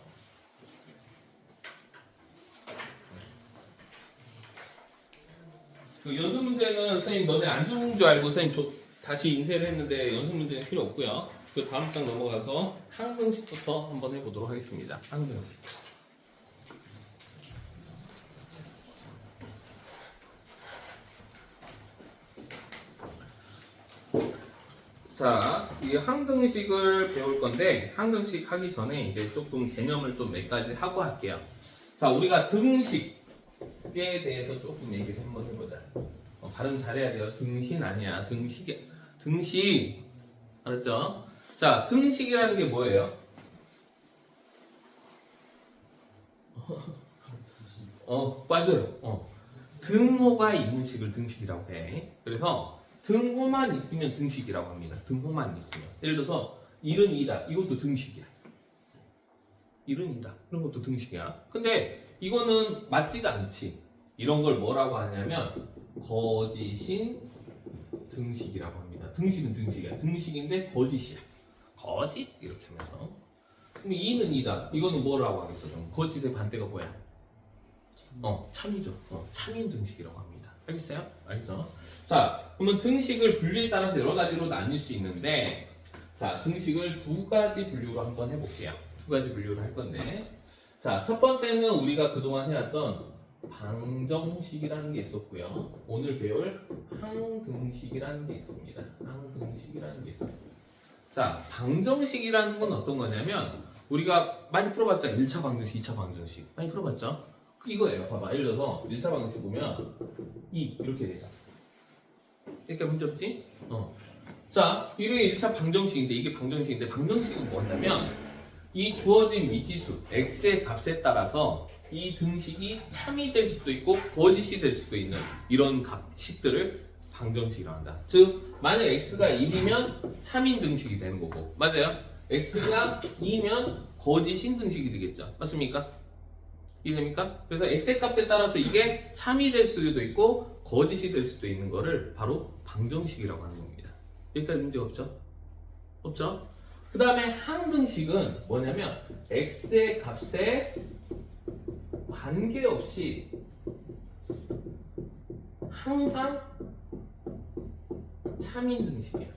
그 연습 문제는 선생님 너네 안 주는 줄 알고 선생님 다시 인쇄를 했는데 연습 문제는 필요 없고요. 그 다음 장 넘어가서 항등식부터 한번 해보도록 하겠습니다. 항등식. 자, 이 항등식을 배울 건데 항등식 하기 전에 이제 조금 개념을 좀 몇 가지 하고 할게요. 자, 우리가 등식에 대해서 조금 얘기를 한번 해보자. 발음 잘해야 돼요. 등신 아니야. 등식. 알았죠? 자, 등식이라는 게 뭐예요? 맞아요. 등호가 있는 식을 등식이라고 해. 그래서 등호만 있으면 등식이라고 합니다. 등호만 있으면. 예를 들어서 1은 2다. 이것도 등식이야. 1은 2다. 이런 것도 등식이야. 근데 이거는 맞지가 않지. 이런 걸 뭐라고 하냐면 거짓인 등식이라고 합니다. 등식은 등식이야. 등식인데 거짓이야. 거짓? 이렇게 하면서. 그럼 2는 2다. 이거는 뭐라고 하겠어? 그럼 거짓의 반대가 뭐야? 참이죠. 참인 등식이라고 합니다. 알겠어요? 알겠죠? 자, 그러면 등식을 분류에 따라서 여러 가지로 나뉠 수 있는데, 자, 등식을 두 가지 분류로 한번 해볼게요. 두 가지 분류를 할 건데, 자, 첫 번째는 우리가 그동안 해왔던 방정식이라는 게 있었고요. 오늘 배울 항등식이라는 게 있습니다. 항등식이라는 게 있어요. 자, 방정식이라는 건 어떤 거냐면 우리가 많이 풀어봤잖아요. 1차 방정식, 2차 방정식 많이 풀어봤죠? 이거예요. 봐봐. 예를 들어서 1차 방정식 보면 2 이렇게 되죠. 그러니까 문제 없지? 자, 이게 1차 방정식인데 이게 방정식인데 방정식은 뭐냐면 이 주어진 미지수 x의 값에 따라서 이 등식이 참이 될 수도 있고 거짓이 될 수도 있는 이런 식들을 방정식이라고 한다. 즉 만약 x가 1이면 참인 등식이 되는 거고, 맞아요? x가 2면 거짓인 등식이 되겠죠. 맞습니까? 이해됩니까? 그래서 x의 값에 따라서 이게 참이 될 수도 있고 거짓이 될 수도 있는 거를 바로 방정식이라고 하는 겁니다. 여기까지 문제 없죠? 없죠? 그 다음에 항등식은 뭐냐면 x의 값에 관계없이 항상 참인 등식이야.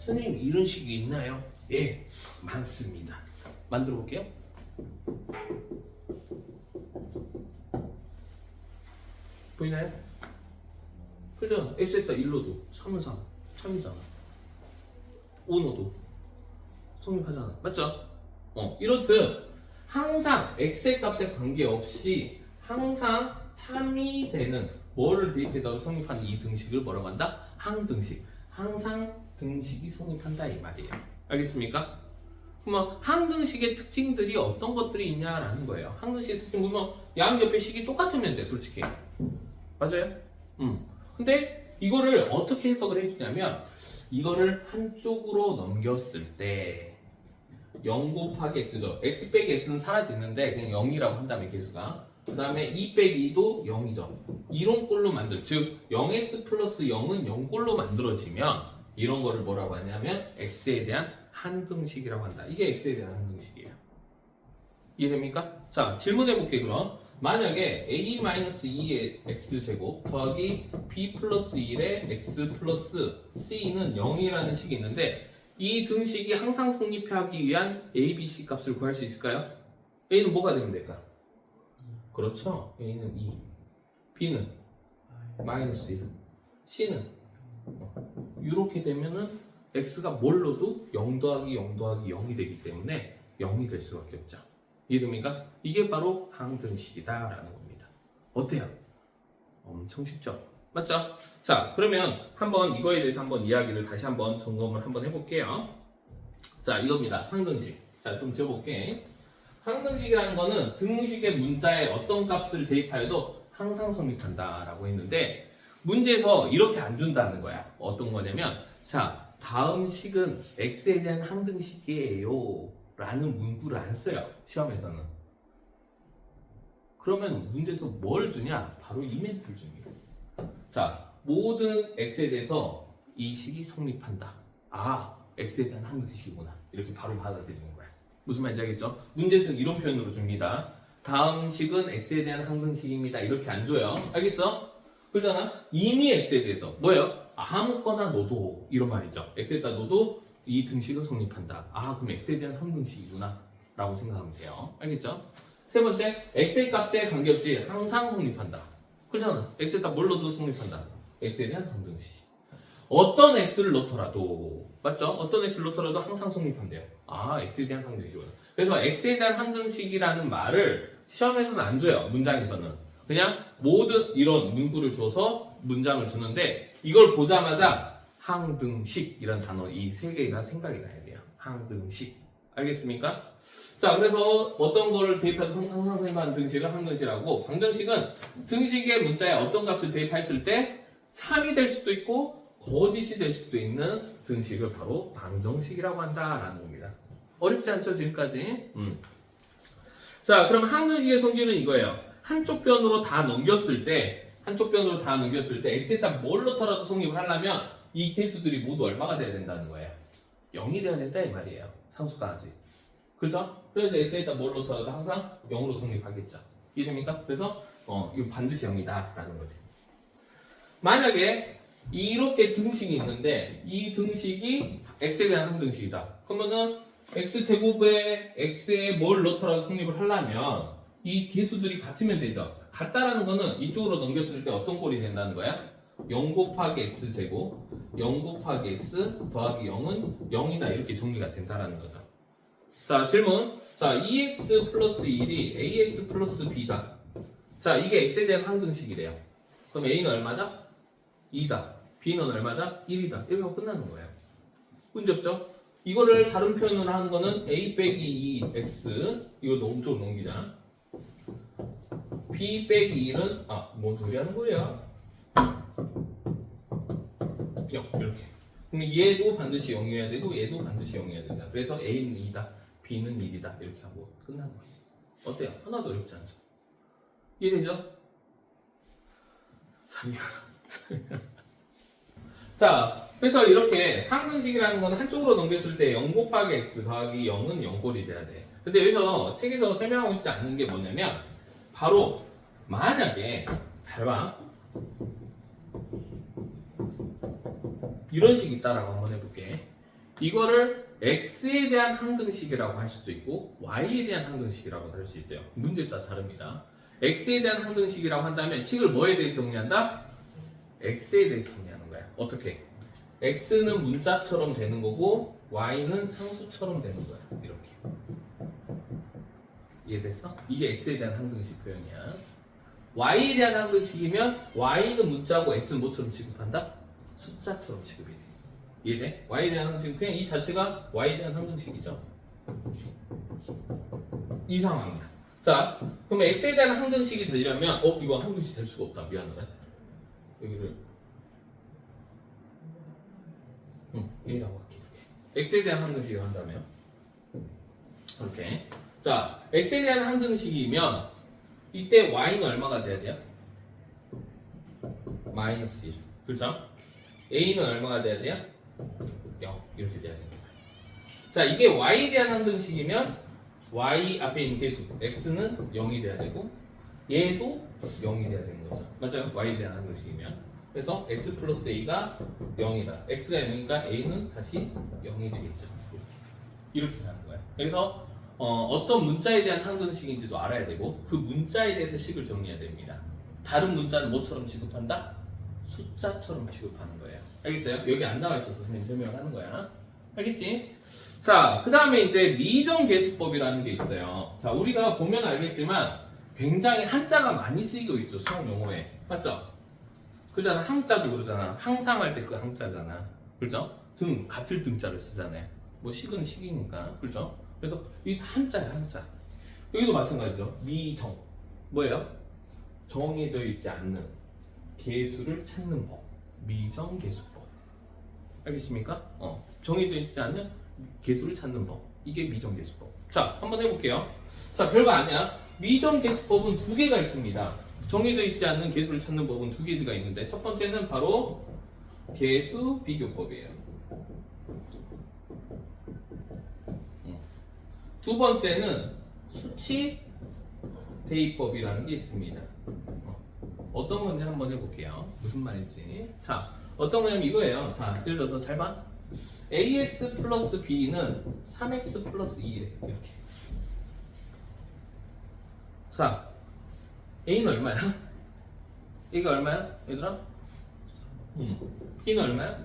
선생님 이런 식이 있나요? 예, 많습니다. 만들어 볼게요. 보이나요? 풀잖아. x에다 1로도 3은 3 참이잖아. 5노도 성립하잖아. 맞죠? 이렇듯 항상 x의 값에 관계없이 항상 참이 되는 뭐를 대입해서 성립하는 이 등식을 뭐라고 한다? 항등식. 항상 등식이 성립한다 이 말이에요. 알겠습니까? 그러면 항등식의 특징들이 어떤 것들이 있냐라는 거예요. 항등식의 특징 보면 양옆의 식이 똑같으면 돼, 솔직히. 맞아요? 근데 이거를 어떻게 해석을 해주냐면 이거를 한쪽으로 넘겼을 때 0 곱하기 x죠. x 빼기 x는 사라지는데 그냥 0이라고 한다면 개수가. 그 다음에 2 빼기 2도 0이죠. 이런 꼴로 즉 0x 플러스 0은 0꼴로 만들어지면 이런 거를 뭐라고 하냐면 x에 대한 항등식이라고 한다. 이게 x에 대한 항등식이에요. 이해됩니까? 자, 질문해 볼게 그럼. 만약에 a-2의 x제곱 더하기 b 플러스 1의 x 플러스 c는 0이라는 식이 있는데 이 등식이 항상 성립하기 위한 a, b, c 값을 구할 수 있을까요? a는 뭐가 되면 될까? 그렇죠. a는 2, b는 마이너스 1, c는 이렇게 되면은 x가 뭘로도 0 더하기 0 더하기 0이 되기 때문에 0이 될 수밖에 없죠. 이해됩니까? 이게 바로 항등식이다라는 겁니다. 어때요? 엄청 쉽죠? 맞죠? 자, 그러면 한번 이거에 대해서 한번 이야기를 다시 한번 점검을 한번 해볼게요. 자, 이겁니다. 항등식. 자, 좀 지어볼게. 항등식이라는 거는 등식의 문자에 어떤 값을 대입하여도 항상 성립한다라고 했는데 문제에서 이렇게 안 준다는 거야. 어떤 거냐면 자, 다음 식은 x에 대한 항등식이에요 라는 문구를 안 써요. 시험에서는. 그러면 문제에서 뭘 주냐? 바로 이 멘트를 줍니다. 자, 모든 x에 대해서 이 식이 성립한다. 아, x에 대한 항등식이구나. 이렇게 바로 받아들이는 거야. 무슨 말인지 알겠죠? 문제에서는 이런 표현으로 줍니다. 다음 식은 x에 대한 항등식입니다. 이렇게 안 줘요. 알겠어? 그러잖아? 이미 x에 대해서 뭐예요? 아무거나 넣어도 이런 말이죠. x에다 넣어도 이 등식은 성립한다. 아, 그럼 x에 대한 항등식이구나 라고 생각하면 돼요. 알겠죠? 세 번째, x의 값에 관계없이 항상 성립한다. 그렇잖아. x에다 뭘 넣어도 성립한다. x에 대한 항등식. 어떤 x를 넣더라도 맞죠? 어떤 x를 넣더라도 항상 성립한대요. 아, x에 대한 항등식이구나. 그래서 x에 대한 항등식이라는 말을 시험에서는 안 줘요. 문장에서는. 그냥 모든 이런 문구를 줘서 문장을 주는데 이걸 보자마자 항등식 이런 단어 이 세 개가 생각이 나야 돼요. 항등식. 알겠습니까? 자, 그래서 어떤 거를 대입해서 항상 성립하는 등식을 항등식이라고 방정식은 등식의 문자에 어떤 값을 대입했을 때 참이 될 수도 있고 거짓이 될 수도 있는 등식을 바로 방정식이라고 한다라는 겁니다. 어렵지 않죠, 지금까지? 자, 그럼 항등식의 성질은 이거예요. 한쪽 변으로 다 넘겼을 때 x에다 뭘 넣더라도 성립을 하려면 이 개수들이 모두 얼마가 돼야 된다는 거예요? 0이 돼야 된다 이 말이에요. 상수가 아직. 그죠? 그래서 x에다 뭘 넣더라도 항상 0으로 성립하겠죠. 이해됩니까? 그래서 이거 반드시 0이다 라는 거지. 만약에 이렇게 등식이 있는데 이 등식이 x에 대한 항등식이다. 그러면은 x제곱에 x에 뭘 넣더라도 성립을 하려면 이 개수들이 같으면 되죠. 같다라는 거는 이쪽으로 넘겼을 때 어떤 꼴이 된다는 거야? 0 곱하기 x제곱 0 곱하기 x 더하기 0은 0이다 이렇게 정리가 된다라는 거죠. 자, 질문. 자, 2x 플러스 1이 ax 플러스 b다. 자, 이게 x에 대한 항등식이래요. 그럼 a는 얼마다? 2다. b는 얼마다? 1이다. 이렇게 하고 끝나는 거예요. 문제 없죠? 이거를 다른 표현으로 하는 거는 a 빼기 2x 이거 오른쪽 넘기자. b 빼기 1은 뭔 소리 하는 거야? 0 이렇게. 그럼 얘도 반드시 0이어야 되고 얘도 반드시 0이어야 된다. 그래서 a는 2다. b는 1이다. 이렇게 하고 끝나는 거지. 어때요? 하나도 어렵지 않죠? 이해되죠? 3이야. 자, 그래서 이렇게 항등식이라는 건 한쪽으로 넘겼을 때 0 곱하기 x 더하기 0은 0꼴이 돼야 돼. 근데 여기서 책에서 설명하고 있지 않는 게 뭐냐면 바로 만약에 봐봐 이런 식이 있다라고 한번 해볼게. 이거를 x에 대한 항등식이라고 할 수도 있고 y에 대한 항등식이라고 할 수 있어요. 문제에 따라 다릅니다. x에 대한 항등식이라고 한다면 식을 뭐에 대해서 정리한다? x에 대해서 정리하는 거야. 어떻게? x는 문자처럼 되는 거고 y는 상수처럼 되는 거야. 이렇게. 이해됐어? 이게 x에 대한 항등식 표현이야. y에 대한 항등식이면 y는 문자고 x는 뭐처럼 취급한다? 숫자처럼 취급이 돼. 이해돼? y에 대한 항등식은 그냥 이 자체가 y에 대한 항등식이죠. 이 상황이야. 자, 그러면 x에 대한 항등식이 되려면 이거 항등식 될 수가 없다. 미안하네. 여기를 A라고 할게. 이렇게. x에 대한 항등식을 한다면 이렇게. 자, x에 대한 항등식이면 이때 y는 얼마가 돼야 돼요? 마이너스 1. 그렇죠? a는 얼마가 돼야 돼요? 0. 이렇게 돼야 됩니다. 자, 이게 y에 대한 항등식이면 y 앞에 있는 개수 x는 0이 돼야 되고 얘도 0이 돼야 되는 거죠. 맞아요? y에 대한 항등식이면. 그래서 x 플러스 a가 0이다. x가 0이니까 a는 다시 0이 되겠죠. 이렇게 가는 거야. 그래서 어떤 문자에 대한 항등식인지도 알아야 되고 그 문자에 대해서 식을 정리해야 됩니다. 다른 문자는 뭐처럼 취급한다? 숫자처럼 취급하는 거예요. 알겠어요? 여기 안 나와 있어서 선생님 설명을 하는 거야. 알겠지? 자, 그 다음에 이제 미정계수법이라는 게 있어요. 자, 우리가 보면 알겠지만 굉장히 한자가 많이 쓰이고 있죠. 수학 용어에. 맞죠? 그잖아. 항자도 그러잖아. 항상 할 때 그 항자잖아. 그죠? 등, 같을 등자를 쓰잖아요. 뭐 식은 식이니까. 그죠? 그래서 이게 다 한자야, 한자. 여기도 마찬가지죠. 미정. 뭐예요? 정해져 있지 않는 개수를 찾는 법. 미정계수법. 알겠습니까? 정해져 있지 않는 개수를 찾는 법. 이게 미정계수법. 자, 한번 해볼게요. 자, 별거 아니야. 미정계수법은 두 개가 있습니다. 정해져 있지 않는 개수를 찾는 법은 두 개가 있는데 첫 번째는 바로 개수 비교법이에요. 두 번째는 수치 대입법이라는 게 있습니다. 어떤 건지 한번 해볼게요. 무슨 말인지. 자, 어떤 거냐면 이거예요. 자, 예를 들어서 잘 봐. ax 플러스 b는 3x 플러스 2래. 이렇게. 자, a는 얼마야? a가 얼마야? 얘들아? b는 얼마야?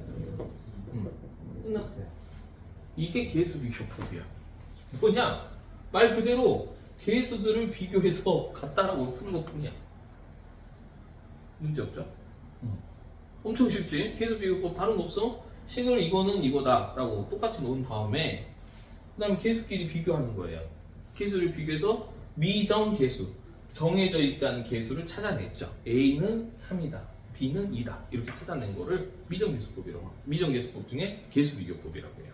끝났어요. 이게 개수 비교법이야. 뭐냐? 말 그대로 개수들을 비교해서 같다라고 쓴 것뿐이야. 문제 없죠? 엄청 쉽지? 개수 비교법 다른 거 없어? 식을 이거는 이거다 라고 똑같이 놓은 다음에 그 다음에 개수끼리 비교하는 거예요. 개수를 비교해서 미정 개수, 정해져 있지 않은 개수를 찾아냈죠. A는 3이다, B는 2다 이렇게 찾아낸 거를 미정계수법이라고 합니다. 미정계수법 중에 개수비교법이라고 해요.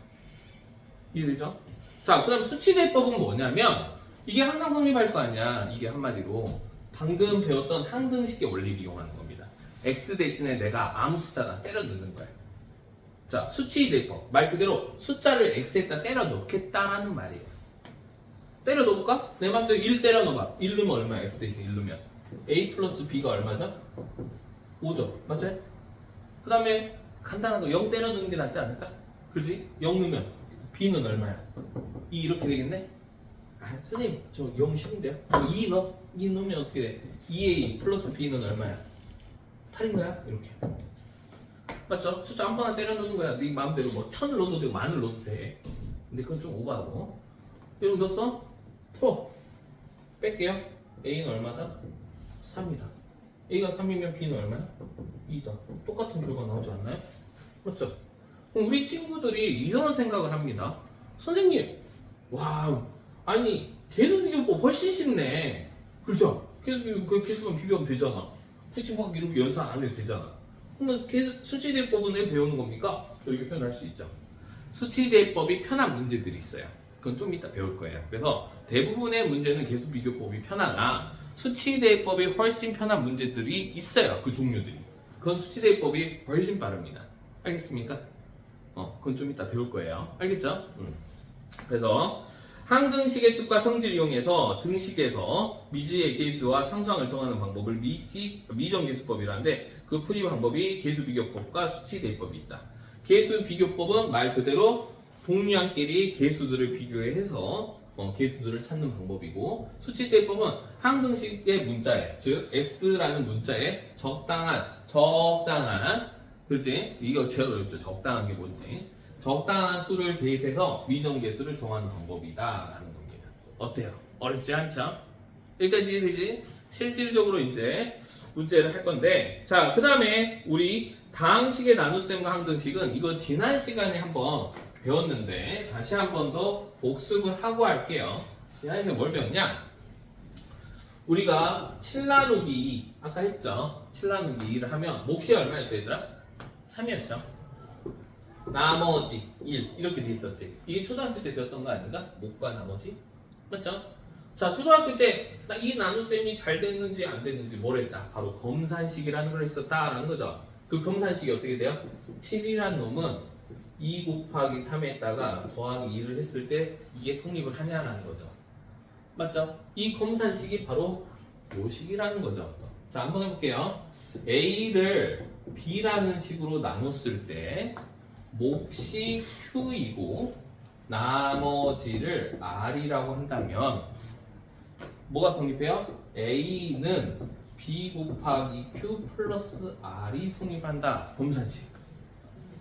이해되죠? 자, 그 다음 수치대법은 뭐냐면 이게 항상 성립할 거 아니야. 이게 한마디로 방금 배웠던 항등식의 원리를 이용하는 겁니다. x 대신에 내가 아무 숫자나 때려 넣는 거야. 자, 수치대법. 말 그대로 숫자를 x에다 때려 넣겠다라는 말이에요. 때려 넣어볼까? 내 맘대로 1 때려 넣어봐. 1 넣으면 얼마야? x 대신 1 넣으면 a 플러스 b가 얼마죠? 5죠. 맞아요? 그 다음에 간단한 거 0 때려 넣는 게 낫지 않을까? 그지? 0 넣으면 b는 얼마야? 2 이렇게 되겠네? 아, 선생님 저 0 싫은데요? 2 넣어? 2 넣으면 어떻게 돼? 2a 플러스 b는 얼마야? 8인 거야? 이렇게. 맞죠? 숫자 아무거나 때려 넣는 거야. 네 마음대로 뭐 1000을 넣어도 되고 10,000을 넣어도 돼. 근데 그건 좀 오버하고. 이런 거 넣었어? 풀어. 뺄게요. a는 얼마다? 3이다. a가 3이면 b는 얼마야? 2다. 똑같은 결과 나오지 않나요? 맞죠? 그럼 우리 친구들이 이런 생각을 합니다. 선생님, 와, 아니 계수비교법 훨씬 쉽네. 그렇죠? 계수만 비교하면 되잖아. 굳이 막 이렇게 연산 안 해도 되잖아. 그러면 수치대입법은 왜 배우는 겁니까? 이렇게 표현할 수 있죠. 수치대입법이 편한 문제들이 있어요. 그건 좀 이따 배울 거예요. 그래서 대부분의 문제는 계수비교법이 편하나 수치대입법이 훨씬 편한 문제들이 있어요. 그 종류들이. 그건 수치대입법이 훨씬 빠릅니다. 알겠습니까? 그건 좀 이따 배울 거예요. 알겠죠? 그래서 항등식의 뜻과 성질을 이용해서 등식에서 미지의 개수와 상수항을 정하는 방법을 미정계수법이라는데 그 풀이 방법이 개수비교법과 수치대입법이 있다. 개수비교법은 말 그대로 동류항끼리 개수들을 비교해서 개수들을 찾는 방법이고 수치대입법은 항등식의 문자에 즉 x라는 문자에 적당한 그렇지? 이거 제일 어렵죠. 적당한 게 뭔지 적당한 수를 대입해서 미정계수를 정하는 방법이다라는 겁니다. 어때요? 어렵지 않죠? 여기까지 되지? 실질적으로 이제 문제를 할 건데 자, 그 다음에 우리 다항식의 나눗셈과 항등식은 이거 지난 시간에 한번 배웠는데 다시 한 번 더 복습을 하고 할게요. 지난시간에 뭘 배웠냐? 우리가 7 나누기 2 아까 했죠? 7 나누기 2를 하면 몫이 얼마였죠 얘들아? 3이었죠? 나머지 1 이렇게 돼 있었지. 이게 초등학교 때 배웠던 거 아닌가? 몫과 나머지 맞죠? 자 초등학교 때 이 나눗셈이 잘 됐는지 안 됐는지 뭘 했다? 바로 검산식이라는 걸 했었다라는 거죠. 그 검산식이 어떻게 돼요? 7이란 놈은 2 곱하기 3에다가 더하기 2를 했을 때 이게 성립을 하냐라는 거죠. 맞죠? 이 검산식이 바로 요 식이라는 거죠. 자 한번 해볼게요. A를 B라는 식으로 나눴을 때 몫이 Q이고 나머지를 R이라고 한다면 뭐가 성립해요? A는 B 곱하기 Q 플러스 R이 성립한다. 검산식.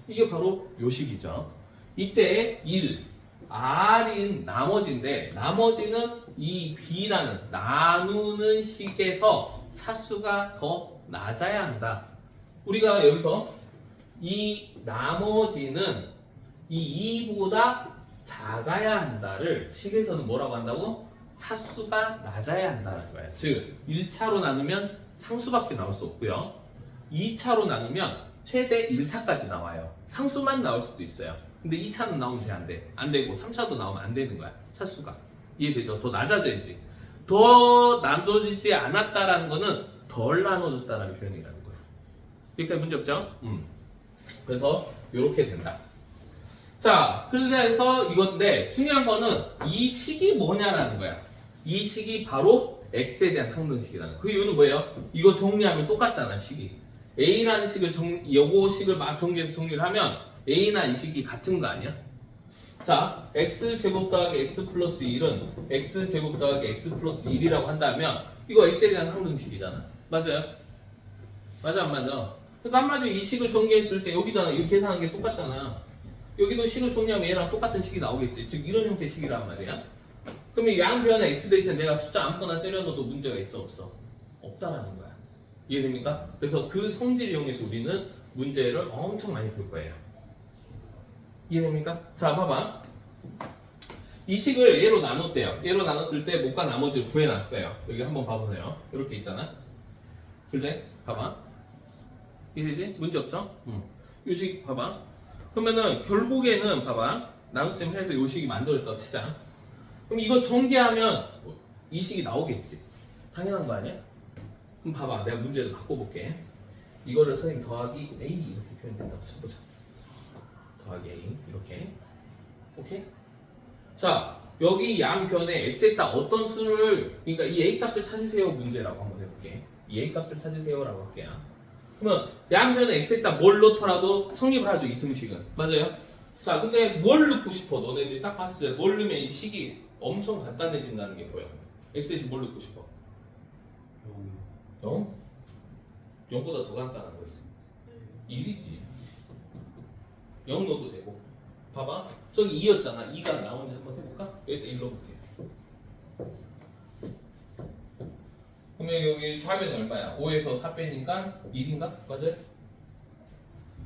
이게 바로 요 식이죠. 이때 1, R인 나머지인데 나머지는 이 B라는 나누는 식에서 차수가 더 낮아야 한다. 우리가 여기서 이 나머지는 이 2보다 작아야 한다를 식에서는 뭐라고 한다고? 차수가 낮아야 한다는 거예요. 즉 1차로 나누면 상수밖에 나올 수 없고요. 2차로 나누면 최대 1차까지 나와요. 상수만 나올 수도 있어요. 근데 2차는 나오면 안 돼. 안 되고 3차도 나오면 안 되는 거야. 차수가. 이해되죠? 더 낮아져야지. 더 나눠지지 않았다라는 거는 덜 나눠졌다라는 표현이라는 거예요. 여기까지 문제 없죠? 그래서 이렇게 된다. 자, 그래서 이건데 중요한 거는 이 식이 뭐냐라는 거야. 이 식이 바로 x에 대한 항등식이라는 거야. 그 이유는 뭐예요? 이거 정리하면 똑같잖아, 식이. a라는 식을 요거 식을 막 정리해서 정리를 하면 a나 이 식이 같은 거 아니야? 자, x제곱 더하기 x 플러스 1은 x제곱 더하기 x 플러스 1이라고 한다면 이거 x에 대한 항등식이잖아. 맞아요? 맞아 안 맞아? 그러니까 한마디로 이 식을 정리했을 때 여기잖아. 이거 계산한 게 똑같잖아. 여기도 식을 정리하면 얘랑 똑같은 식이 나오겠지. 즉 이런 형태의 식이란 말이야. 그러면 양변에 x 대신에 내가 숫자 아무거나 때려 넣어도 문제가 있어 없어? 없다라는 거야. 이해됩니까? 그래서 그 성질을 이용해서 우리는 문제를 엄청 많이 풀 거예요. 이해됩니까? 자 봐봐. 이 식을 얘로 나눴대요. 얘로 나눴을 때 몫과 나머지를 구해놨어요. 여기 한번 봐보세요. 이렇게 있잖아. 그지? 봐봐. 이해되지? 문제 없죠? 이 식 봐봐. 그러면은 결국에는 봐봐. 나눗셈 해서 이 식이 만들어졌다고 치자. 그럼 이거 전개하면 이 식이 나오겠지. 당연한 거 아니야? 그럼 봐봐. 내가 문제를 바꿔볼게. 이거를 선생님 더하기 A 이렇게 표현된다고 쳐보자. 더하기 A 이렇게. 오케이? 자 여기 양변에 x에다 어떤 수를 그러니까 이 A 값을 찾으세요 문제라고 한번 해볼게. 이 A 값을 찾으세요 라고 할게요. 그러면 양변에 x에다 뭘 넣더라도 성립을 하죠 이 등식은. 맞아요? 자 근데 뭘 넣고 싶어? 너네들이 딱 봤을 때 뭘 넣으면 이 식이 엄청 간단해진다는 게 보여. x 대신 뭘 넣고 싶어? 0? 0보다 더 간단한 거 있어. 1이지. 0 넣어도 되고. 봐봐. 저기 2였잖아. 2가 나오는지 한번 해볼까? 여기다 1 넣어볼게. 그러면 여기 좌변이 얼마야? 5에서 4 빼니까 1인가? 맞아요?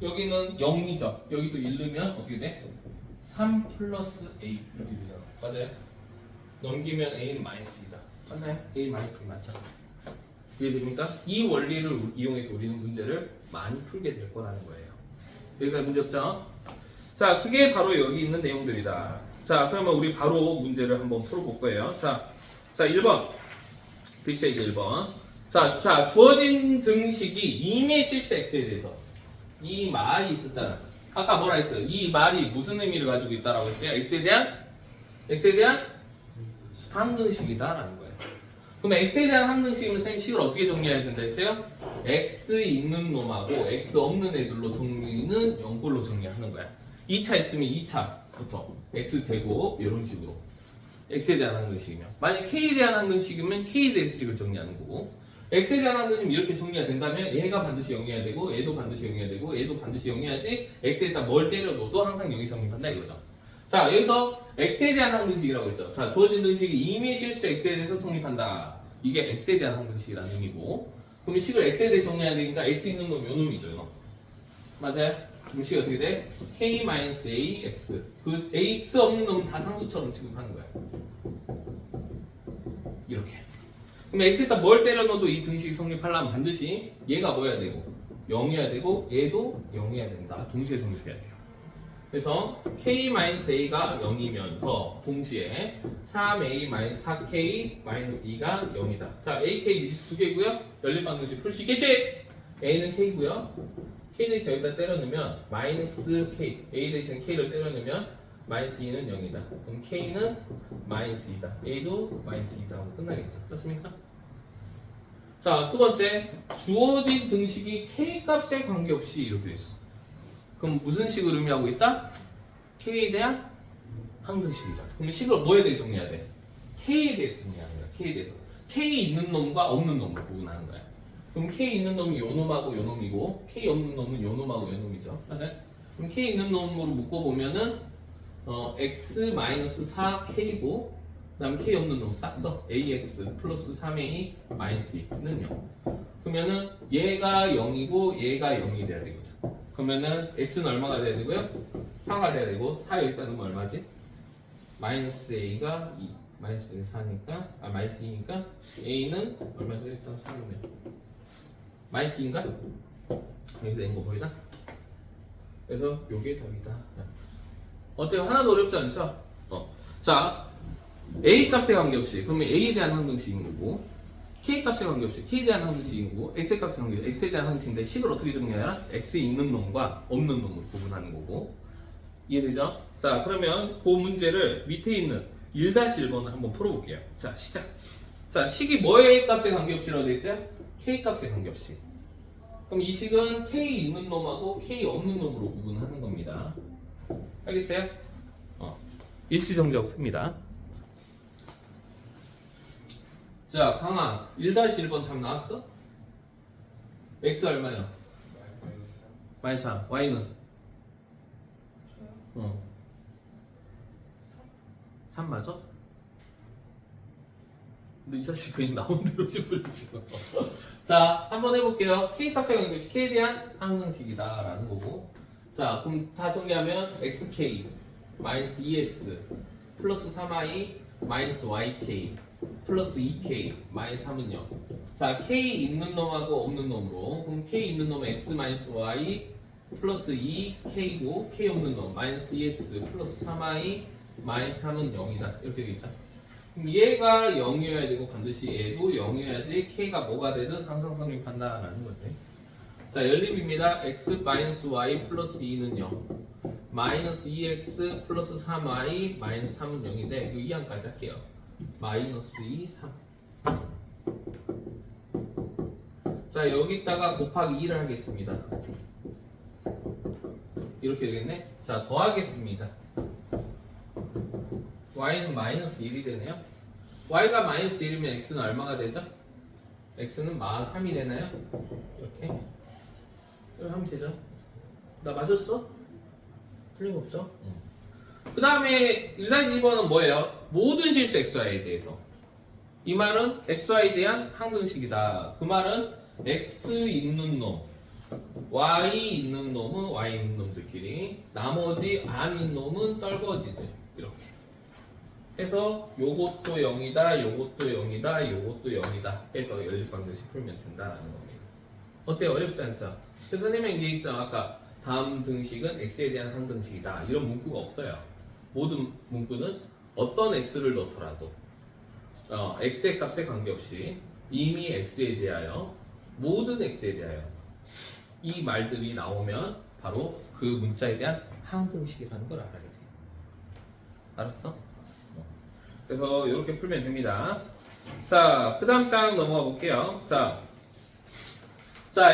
여기는 0이죠. 여기도 1 넣으면 어떻게 돼? 3 플러스 A 이렇게 되잖아. 맞아요? 넘기면 A는 마이너스 2다. 맞나요? A 마이너스 2 맞죠? 이해됩니까? 이 원리를 이용해서 우리는 문제를 많이 풀게 될 거라는 거예요. 여기까지 문제 없죠? 자, 그게 바로 여기 있는 내용들이다. 자, 그러면 우리 바로 문제를 한번 풀어볼 거예요. 자 1번. 빅세이드 1번. 자, 주어진 등식이 임의 실수 x에 대해서. 이 말이 있었잖아. 아까 뭐라 했어요? 이 말이 무슨 의미를 가지고 있다라고 했어요? x에 대한 항등식이다라는 거예요. 그럼 x에 대한 항등식이면 선생님 식을 어떻게 정리해야 된다 했어요? x 있는 놈하고 x 없는 애들로 정리는 0꼴로 정리하는 거야. 2차 있으면 2차부터 x제곱 이런 식으로 x에 대한 항등식이면 만약 k에 대한 항등식이면 k에 대해서 식을 정리하는 거고 x에 대한 항등식이면 이렇게 정리가 된다면 얘가 반드시 0이어야 되고 얘도 반드시 0이어야 되고 얘도 반드시 0이어야지 x에다 뭘 때려 넣어도 항상 0이 성립한다 이거죠. 자 여기서 x에 대한 항등식이라고 했죠. 자 주어진 등식이 임의 실수 x에 대해서 성립한다. 이게 x에 대한 항등식이라는 의미고 그럼 식을 x에 대해 정리해야 되니까 x 있는 놈 요 놈이죠. 이거. 맞아요? 등식이 어떻게 돼? k-ax. 그 ax 없는 놈은 다 상수처럼 취급하는 거야. 이렇게. 그럼 x에다 뭘 때려 넣어도 이 등식이 성립하려면 반드시 얘가 뭐여야 되고 0이어야 되고 얘도 0이어야 된다. 동시에 성립해야 돼요. 그래서 k-a가 0이면서 동시에 3a-4k-2가 0이다. 자, ak 두 개고요. 연립방정식 풀 수 있겠지? a는 k고요. k 대신 여기다 때려 넣으면 마이너스 k, a 대신 k를 때려 넣으면 마이너스 2는 0이다. 그럼 k는 마이너스 2다. a도 마이너스 2다 하고 끝나겠죠. 그렇습니까? 자, 두 번째. 주어진 등식이 k 값에 관계없이 이렇게 있어. 그럼 무슨 식을 의미하고 있다? k에 대한 항등식이다. 그럼 식을 뭐에 대해 정리해야 돼? k에 대해서 정리하는 거야. k에 대해서. k 있는 놈과 없는 놈을 구분하는 거야. 그럼 k 있는 놈이 요 놈하고 요 놈이고 k 없는 놈은 요 놈하고 요 놈이죠. 맞아요? 그럼 k 있는 놈으로 묶어보면은 x-4k고 그 다음 k 없는 놈 싹 써. ax 플러스 3a 마이너스 2는 0. 그러면은 얘가 0이고 얘가 0이 돼야 되거든. 그러면은 x는 얼마가 돼야 되고요? 4가 돼야 되고 4 여기다 넣으면 얼마지? 마이너스 a가 2 마이너스 4니까 마이너스 2니까 a는 얼마죠? 일단 4는 마이너스 2인가? 여기다 낸거 보이나? 그래서 요게 답이다. 어때요? 하나도 어렵지 않죠? 자, a 값에 관계없이 그러면 a에 대한 항등식인 거고 k 값에 관계없이 k에 대한 항등식인 거고 x의 값에 관계없이 x에 대한 항등식인데 식을 어떻게 정리하라? x에 있는 놈과 없는 놈을 구분하는 거고 이해되죠? 자, 그러면 그 문제를 밑에 있는 1-1번을 한번 풀어볼게요. 자, 시작. 자, 식이 뭐의 값에 관계없이라고 되어 있어요? k 값에 관계없이. 그럼 이 식은 k 있는 놈하고 k 없는 놈으로 구분하는 겁니다. 알겠어요? 일시정지하고 풉니다. 자, 강아 1-1번 답 나왔어? x 얼마야? 마이너스 3. y는? 저요? 3 맞아? 근데 이 자식 그냥 나온 대로 짚으려지. 자, 한번 해볼게요. k 값에 관계없이 k에 대한 항등식이다 라는 거고. 자, 그럼 다 정리하면 xk 마이너스 2x 플러스 3i 마이너스 yk 플러스 2k 마이너스 3은 0. 자, k 있는 놈하고 없는 놈으로. 그럼 k 있는 놈은 x 마이너스 y 플러스 2k고 k 없는 놈 마이너스 2x 플러스 3i 마이너스 3은 0이다. 이렇게 되겠죠. 그럼 얘가 0이어야 되고 반드시 얘도 0이어야지 k가 뭐가 되든 항상 성립한다라는 거지. 자, 연립입니다. x 마이너스 y 플러스 2는 0 마이너스 2x 플러스 3y 마이너스 3은 0인데 이거 2항까지 할게요. 마이너스 2, 3. 자, 여기다가 곱하기 2를 하겠습니다. 이렇게 되겠네. 자, 더하겠습니다. y는 마이너스 1이 되네요. y가 마이너스 1이면 x는 얼마가 되죠? x는 마 3이 되나요? 이렇게 하면 되죠. 나 맞았어? 틀린 거 없죠? 그 다음에 1-2번은 뭐예요? 모든 실수 xy에 대해서. 이 말은 xy에 대한 항등식이다. 그 말은 x 있는 놈, y 있는 놈은 y 있는 놈들끼리, 나머지 아닌 놈은 떨거지들. 이렇게 해서 요것도 0이다, 요것도 0이다, 요것도 0이다 해서 연립방정식 풀면 된다라는 겁니다. 어때요? 어렵지 않죠? 그래서 선생님이 얘기했잖아. 아까 다음 등식은 x에 대한 항등식이다. 이런 문구가 없어요. 모든 문구는 어떤 x를 넣더라도 x의 값에 관계없이 이미 x에 대하여 모든 x에 대하여 이 말들이 나오면 바로 그 문자에 대한 항등식이라는 걸 알아야 돼. 알았어? 그래서 이렇게 풀면 됩니다. 자, 그 다음 장 넘어가 볼게요. 자,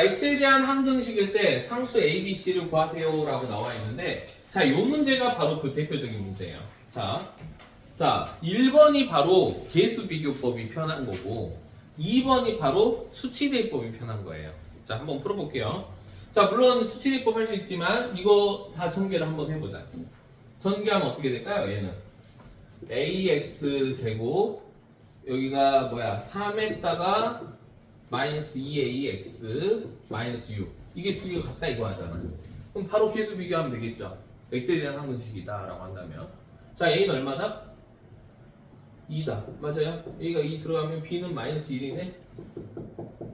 x에 대한 항등식일 때 상수 a, b, c를 구하세요 라고 나와 있는데, 자, 요 문제가 바로 그 대표적인 문제예요. 자, 1번이 바로 개수 비교법이 편한 거고 2번이 바로 수치 대입법이 편한 거예요. 자, 한번 풀어볼게요. 자, 물론 수치 대입법 할 수 있지만 이거 다 전개를 한번 해보자. 전개하면 어떻게 될까요? 얘는 ax 제곱 여기가 뭐야 3에다가 마이너스 2ax 마이너스 6 이게 두 개가 같다 이거 하잖아. 그럼 바로 계수 비교하면 되겠죠. x에 대한 항등식이다 라고 한다면 자 a는 얼마다? 2다 맞아요? a가 2 들어가면 b는 마이너스 1이네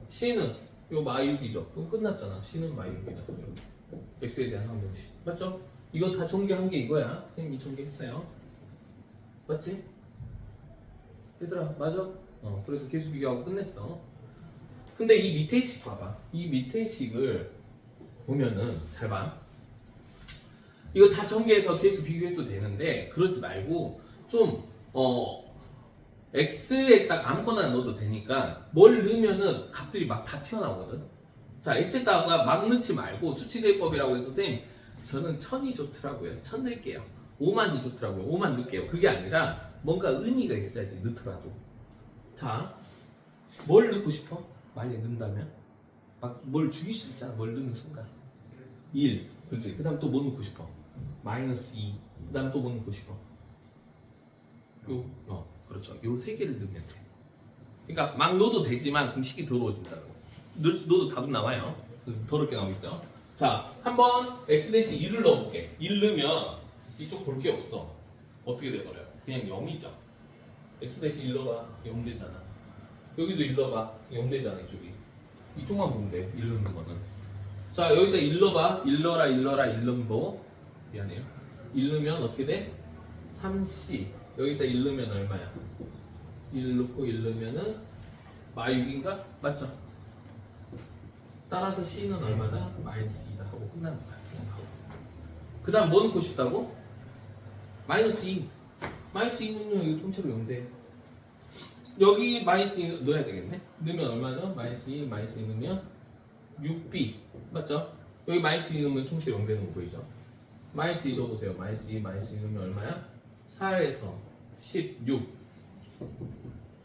c는 요 마이육이죠. 그럼 끝났잖아. c는 마이육이다. x에 대한 항등식 맞죠? 이거 다 전개한 게 이거야. 선생님이 전개했어요. 맞지? 얘들아 맞아? 그래서 계수 비교하고 끝냈어. 근데 이 밑에 식 봐봐. 이 밑에 식을 보면은 잘 봐. 이거 다 전개해서 계수 비교해도 되는데 그러지 말고 좀 x에 딱 아무거나 넣어도 되니까 뭘 넣으면은 값들이 막 다 튀어나오거든. 자 x에다가 막 넣지 말고 수치대입법이라고 해서 선생님 저는 1000이 좋더라고요. 1000 넣을게요. 5만이 좋더라고요. 5만 넣을게요. 그게 아니라 뭔가 의미가 있어야지 넣더라도. 자 뭘 넣고 싶어? 만약 넣는다면 막 뭘 주기 싫잖아. 뭘 넣는 순간 1 그렇지. 그 다음 또 뭐 넣고 싶어? 마이너스 2 그 다음 또 뭐 넣고 싶어? 그렇죠. 요 세 개를 넣으면 돼. 그러니까 막 넣어도 되지만 그럼 식이 더러워진다고. 넣어도 답은 나와요. 더럽게 나오겠죠. 자, 한번 x 대신 1을 넣어볼게. 1 넣으면 이쪽 볼 게 없어. 어떻게 돼버려요? 그냥 0이죠. x 대신 1 넣어봐. 0 되잖아. 여기도 1 넣어봐. 0 되잖아 이쪽이. 이쪽만 보면 돼. 1 넣는 거는. 자, 여기다 1 넣어봐. 1 넣어라 1 넣어라 1 넣음도 미안해요. 1 넣으면 어떻게 돼? 3c. 여기다 1 넣으면 얼마야? 1 넣고 1 넣으면은 마6인가? 맞죠? 따라서 c는 얼마다? 마이너스 2다 하고 끝나는 거야. 그 다음 뭐 넣고 싶다고? 마이너스 2. 마이너스 2 넣으면 여기 통째로 0돼. 여기 마이너스 2 넣어야 되겠네? 넣으면 얼마죠? 마이너스 2 넣으면 6b. 맞죠? 여기 마이너스 2 넣으면 통째로 0 되는 거 보이죠? 마이너스 2 넣어보세요. 마이너스 2 넣으면 얼마야? 4에서 16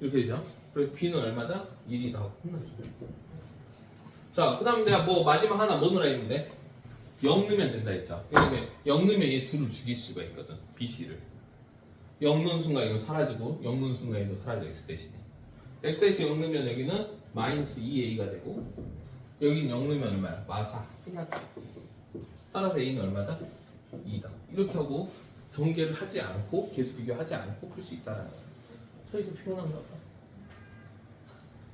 이렇게 되죠? 그래서 b는 얼마다? 1이다 하고 끝나죠. 자, 그 다음 내가 뭐 마지막 하나 뭐 넣으라 했는데 0 넣으면 된다 했죠. 왜냐면 0 넣으면 얘 둘을 죽일 수가 있거든. bc를 0 넣은 순간 이거 사라지고 0 넣은 순간 이거 사라져. x 대신에 x 대신 0 넣으면 여기는 마이너스 2a가 되고 여기는 0 넣으면 얼마야? 마4 끝났지. 따라서 a는 얼마다? 2다. 이렇게 하고 전개를 하지 않고 계수 비교하지 않고 풀 수 있다는 거야. 저희도 피곤한가 봐.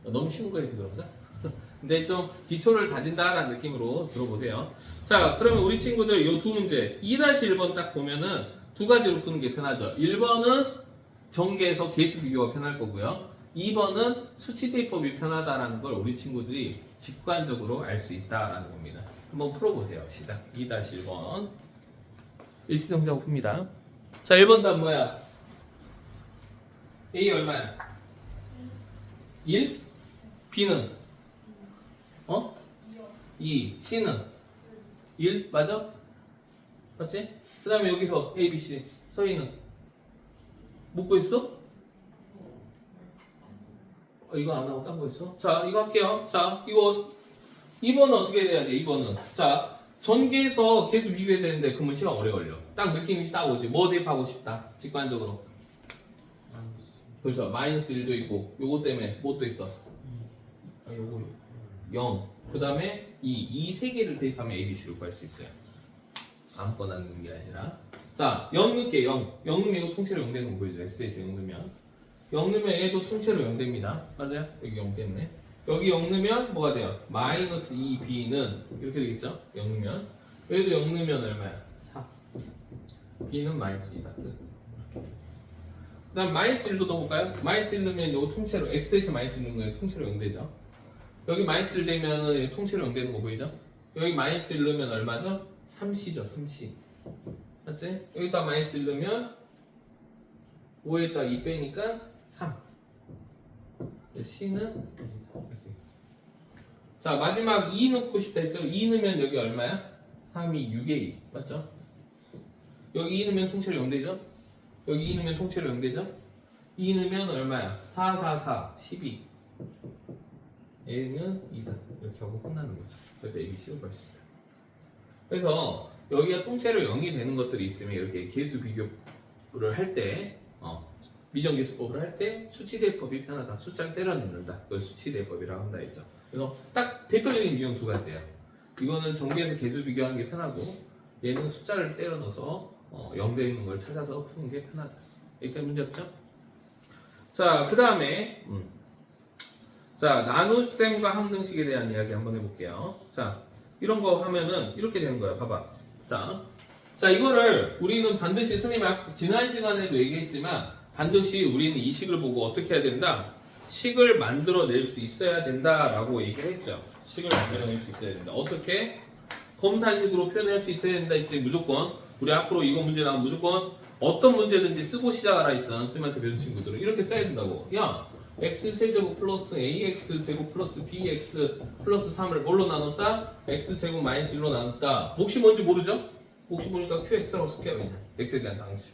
너무 쉬운 거에서 그런가? 근데 좀 기초를 다진다라는 느낌으로 들어보세요. 자, 그러면 우리 친구들 이 두 문제 2-1번 딱 보면은 두 가지로 푸는 게 편하죠. 1번은 전개해서 계수 비교가 편할 거고요. 2번은 수치 대입법이 편하다라는 걸 우리 친구들이 직관적으로 알 수 있다라는 겁니다. 한번 풀어보세요. 시작. 2-1번 일시정지하고 풉니다. 자, 1번 답 뭐야? A 얼마야? 1? B는? 2. C는? 1? 맞아? 맞지? 그 다음에 여기서 A, B, C 서희는? 묻고 있어? 이거 안 하고 딴 거 있어? 자, 이거 할게요. 자, 이거 2번은 어떻게 돼야 돼? 2번은 자, 전개해서 계속 비교해야 되는데 그러면 시간 오래 걸려. 딱 느낌이 딱 오지. 뭐 대입하고 싶다. 직관적으로. 그렇죠. 마이너스 1도 있고 요거 때문에 뭐 또 있어? 요거 0. 그 다음에 2 세 개를 대입하면 A, B, C를 구할 수 있어요. 아무거나 넣는 게 아니라. 자, 0 넣을게. 0 넣으면 이거 통째로 0 되는 거 보이죠? X에서 0 넣으면 0 넣으면 얘도 통째로 0 됩니다. 맞아요? 여기 0 때문에 여기 0 넣으면 뭐가 돼요? 마이너스 2B는 이렇게 되겠죠? 0 넣으면 여기도 0 넣으면 얼마야? 4. B는 마이너스 2다. 그 다음 마이너스 1도 넣어볼까요? 마이너스 1 넣으면 이거 통째로 X 대신 마이너스 1 넣으면 통째로 0 되죠? 여기 마이너스 1 되면 통째로 0 되는 거 보이죠? 여기 마이너스 1 넣으면 얼마죠? 3C죠. 3C 맞지? 여기다 마이너스 1 넣으면 5에다 2 빼니까 3 C는 자, 마지막 2 넣고 싶다 했죠? 2 넣으면 여기 얼마야? 3이 6에 2 맞죠? 여기 2 넣으면 통째로 0 되죠? 여기 2 넣으면 통째로 0 되죠? 2 넣으면 얼마야? 4, 4, 4, 12 A는 2다 이렇게 하고 끝나는 거죠. 그래서 A, B, C를 구할 수 있다. 그래서 여기가 통째로 0이 되는 것들이 있으면 이렇게 계수 비교를 할 때 미정계수법을 할 때 수치대입법이 편하다. 숫자를 때려 넣는다. 그걸 수치대입법이라고 한다 했죠. 그래서 딱 대표적인 유형 두 가지예요. 이거는 정비해서 개수 비교하는 게 편하고 얘는 숫자를 때려 넣어서 0대 있는 걸 찾아서 푸는 게 편하다. 여기까지 문제 없죠? 자, 그 다음에 자, 나눗셈과 항등식에 대한 이야기 한번 해볼게요. 자, 이런 거 하면은 이렇게 되는 거야. 봐봐. 자, 이거를 우리는 반드시 선생님이 지난 시간에도 얘기했지만 반드시 우리는 이 식을 보고 어떻게 해야 된다? 식을 만들어낼 수 있어야 된다라고 얘기를 했죠. 식을 만들어낼 수 있어야 된다. 어떻게? 검산식으로 표현할 수 있어야 된다 했지. 무조건 우리 앞으로 이거 문제 나오면 무조건 어떤 문제든지 쓰고 시작하라 했어. 선생님한테 배운 친구들은 이렇게 써야 된다고. 야, x세제곱 플러스 ax제곱 플러스 bx 플러스 3을 뭘로 나눴다? x제곱 마이너스 1로 나눴다. 몫이 뭔지 모르죠? 몫이 모르니까 qx라고 쓸게요. 그냥 x에 대한 당식.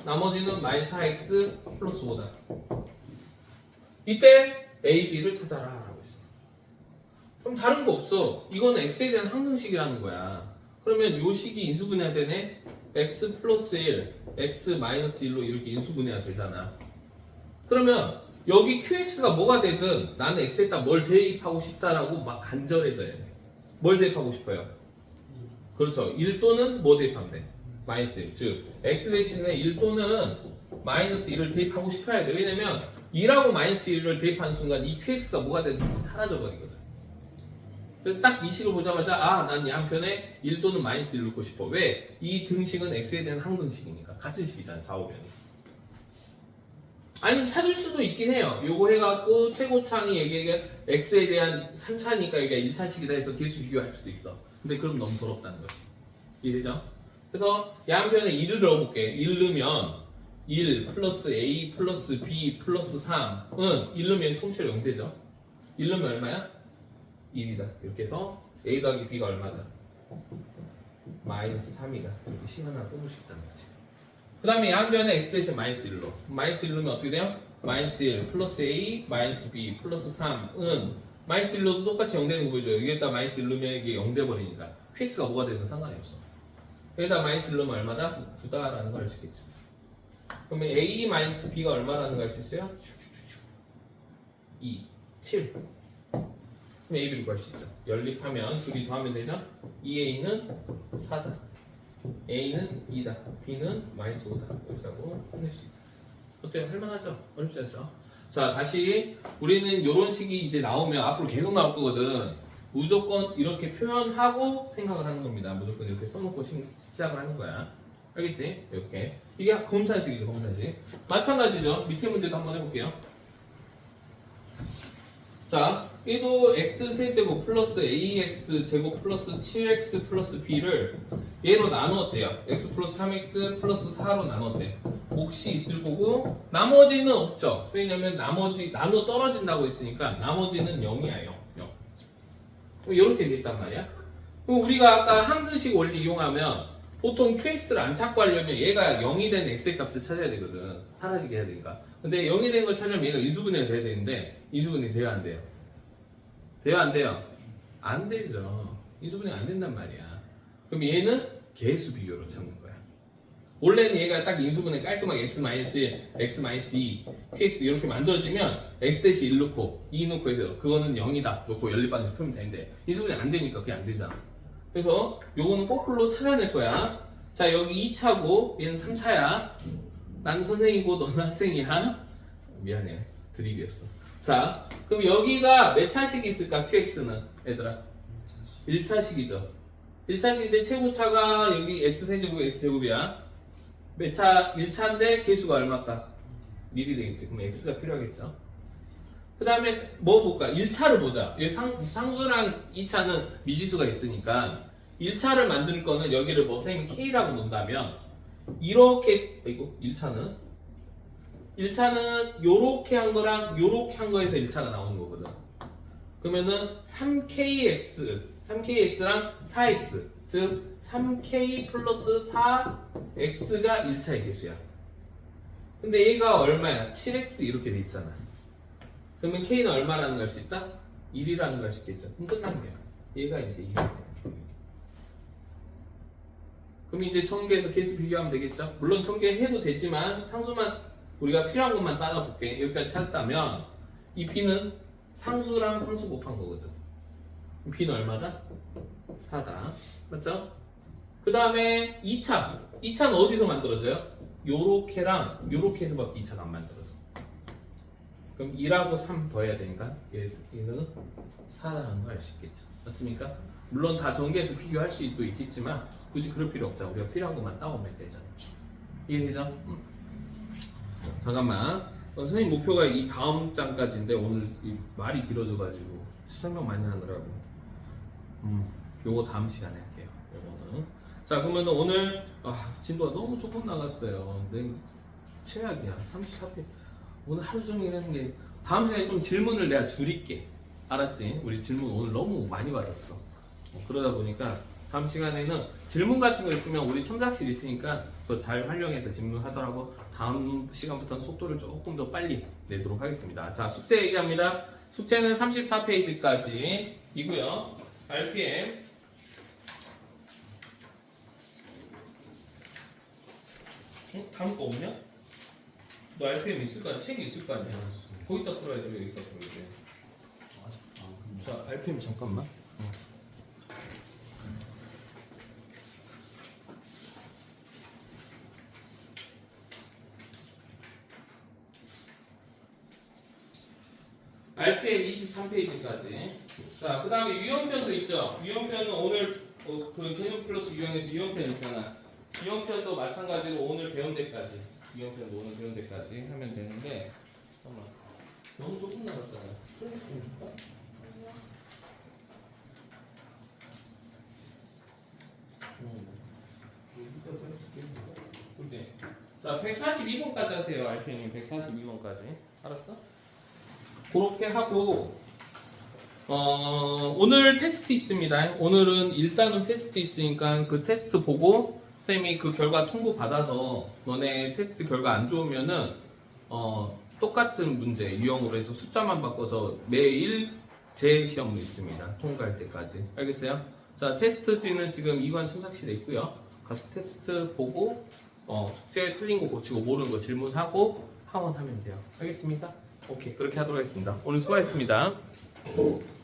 나머지는 마이너스 4x 플러스 5다. 이때 a, b를 찾아라 라고 했어. 그럼 다른 거 없어. 이건 x에 대한 항등식이라는 거야. 그러면 요 식이 인수분해가 되네. x 플러스 1, x 마이너스 1로 이렇게 인수분해가 되잖아. 그러면 여기 qx가 뭐가 되든 나는 x에다 뭘 대입하고 싶다라고 막 간절해져야 돼. 뭘 대입하고 싶어요? 그렇죠. 1 또는 뭐 대입하면 돼? 마이너스 1. 즉 x 대신에 1 또는 마이너스 1을 대입하고 싶어야 돼. 왜냐면 2라고 마이너스 1을 대입하는 순간 이 qx가 뭐가 되든 사라져버리거든. 그래서 딱 이 식을 보자마자 난 이 한편에 1 또는 마이너스 1을 넣고 싶어. 왜? 이 등식은 x에 대한 항등식이니까. 같은 식이잖아. 좌우변이. 아니면 찾을 수도 있긴 해요. 요거 해갖고 최고창이 얘기하기에 x에 대한 3차니까 이게 1차식이다 해서 개수 비교할 수도 있어. 근데 그럼 너무 더럽다는 거지. 이해되죠? 그래서 이 한편에 1을 넣어볼게. 1 넣으면 1 플러스 a 플러스 b 플러스 3은 1 넣으면 통째로 0되죠? 1 넣으면 얼마야? 1이다. 이렇게 해서 a 더하기 b가 얼마다? 마이너스 3이다. 이렇게 식 하나 뽑을 수 있다는 거지. 그 다음에 양변에 x 대신 마이너스 1로 마이너스 1 넣으면 어떻게 돼요? 마이너스 1 플러스 a 마이너스 b 플러스 3은 마이너스 1로도 똑같이 0 되는 거 보이죠? 여기에다 마이너스 1 넣으면 이게 0 돼버리니까 qx가 뭐가 돼서 상관이 없어. 여기다 마이너스 1 넣으면 얼마다? 9다라는 걸 알 수 있겠죠. 그러면 a 마이너스 b가 얼마라는 걸 알 수 있어요? 2, 7. 그럼 a, b를 구할 수 있죠. 연립하면 둘이 더하면 되죠? 2a는 4다. a는 2다. b는 마이너스 5다. 이렇게 하고 끝낼 수 있다. 어때요? 할만하죠? 어렵지 않죠? 자, 다시 우리는 이런 식이 이제 나오면 앞으로 계속 나올 거거든. 무조건 이렇게 표현하고 생각을 하는 겁니다. 무조건 이렇게 써놓고 시작을 하는 거야. 알겠지? 이렇게. 이게 검산식이죠, 검산식. 마찬가지죠. 밑에 문제도 한번 해볼게요. 자, 얘도 x세제곱 플러스 ax제곱 플러스 7x 플러스 b를 얘로 나누었대요. x 플러스 3x 플러스 4로 나눴대. 몫이 있을 거고 나머지는 없죠. 왜냐면 나머지 나눠 떨어진다고 했으니까 나머지는 0이야. 0. 이렇게 돼 있단 말이야. 그럼 우리가 아까 항등식 원리 이용하면 보통 qx를 안 찾고 하려면 얘가 0이 된 x의 값을 찾아야 되거든. 사라지게 해야 되니까. 근데 0이 된 걸 찾으려면 얘가 인수분해가 돼야 되는데 인수분해 돼요, 안 돼요? 돼요, 안 돼요? 안 되죠. 인수분해가 안 된단 말이야. 그럼 얘는 개수 비교로 찾는 거야. 원래는 얘가 딱 인수분해 깔끔하게 x-1, x-2, qx 이렇게 만들어지면 x 대신 1 넣고 2 넣고 해서 그거는 0이다 넣고 연립반응 풀면 되는데 인수분해 안 되니까 그게 안 되잖아. 그래서 요거는 거꾸로 찾아낼 거야. 자, 여기 2차고 얘는 3차야. 난 선생이고 너는 학생이야. 미안해, 드립이었어. 자, 그럼 여기가 몇 차식이 있을까? qx는 얘들아 1차식이죠. 1차식인데 최고차가 여기 x세제곱 x제곱이야. 몇 차? 1차인데 개수가 얼마일까? 1이 되겠지. 그럼 x가 필요하겠죠. 그 다음에 뭐 볼까? 1차를 보자. 여기 상수랑 2차는 미지수가 있으니까 1차를 만들 거는 여기를 뭐 선생님이 k라고 놓는다면 이렇게, 이거 1차는 요렇게 한 거랑 요렇게 한 거에서 1차가 나오는 거거든. 그러면은 3kx랑 4x 즉 3k 플러스 4x가 1차의 개수야. 근데 얘가 얼마야? 7x 이렇게 돼 있잖아. 그러면 k는 얼마라는 걸 알 수 있다? 1이라는 걸 알 수 있겠죠. 그럼 끝난 거야. 얘가 이제 1이 돼. 그럼 이제 전개해서 개수 비교하면 되겠죠. 물론 전개해도 되지만 상수만 우리가 필요한 것만 따라볼게. 여기까지 찾았다면 이 b는 상수랑 상수 곱한 거거든. b는 얼마다? 4다. 맞죠? 그 다음에 2차. 2차는 어디서 만들어져요? 요렇게랑 요렇게 해서밖에 2차가 안 만들어져. 그럼 2하고 3 더해야 되니까 얘는 4라는 걸 알 수 있겠죠. 맞습니까? 물론 다 전개해서 비교할 수도 있겠지만 굳이 그럴 필요 없잖아. 우리가 필요한 것만 따오면 되잖아. 이해되죠? 잠깐만. 선생님 목표가 이 다음 장까지인데 오늘 이 말이 길어져가지고 설명 많이 하느라고 요거 다음 시간에 할게요. 요거는 자 그러면 오늘 진도가 너무 조금 나갔어요. 내 최악이야. 34회 오늘 하루 종일 하는 게 다음 시간에 좀 질문을 내가 줄일게. 알았지? 우리 질문 오늘 너무 많이 받았어. 그러다 보니까 다음 시간에는 질문 같은 거 있으면 우리 첨삭실 있으니까 그거 잘 활용해서 질문하더라고. 다음 시간부터는 속도를 조금 더 빨리 내도록 하겠습니다. 자, 숙제 얘기합니다. 숙제는 34페이지까지이고요. RPM 다음 거 없냐? 너 RPM 있을 거 아니야? 책이 있을 거 아니야? 거기다 풀어야 돼. 여기다 풀어야 돼. 자, RPM 잠깐만. RPM 23페이지까지. 자, 그 다음에 유형편도 있죠. 유형편은 오늘 그 개념 플러스 유형에서 유형편 있잖아. 유형편도 마찬가지로 오늘 배운 데까지. 유형편도 오늘 배운 데까지 하면 되는데. 잠깐만. 너무 조금 남았잖아. 프린트 좀 줄까? 그치? 자, 142번까지 하세요. RPM님 142번까지. 알았어? 그렇게 하고 오늘 테스트 있습니다. 오늘은 일단은 테스트 있으니까 그 테스트 보고 선생님이 그 결과 통보 받아서 너네 테스트 결과 안 좋으면은 똑같은 문제 유형으로 해서 숫자만 바꿔서 매일 재시험도 있습니다. 통과할 때까지. 알겠어요? 자, 테스트지는 지금 이관 첨삭실에 있고요. 가서 테스트 보고 숙제 틀린 거 고치고 모르는 거 질문하고 하원하면 돼요. 알겠습니까? 오케이, 그렇게 하도록 하겠습니다. 오늘 수고하셨습니다.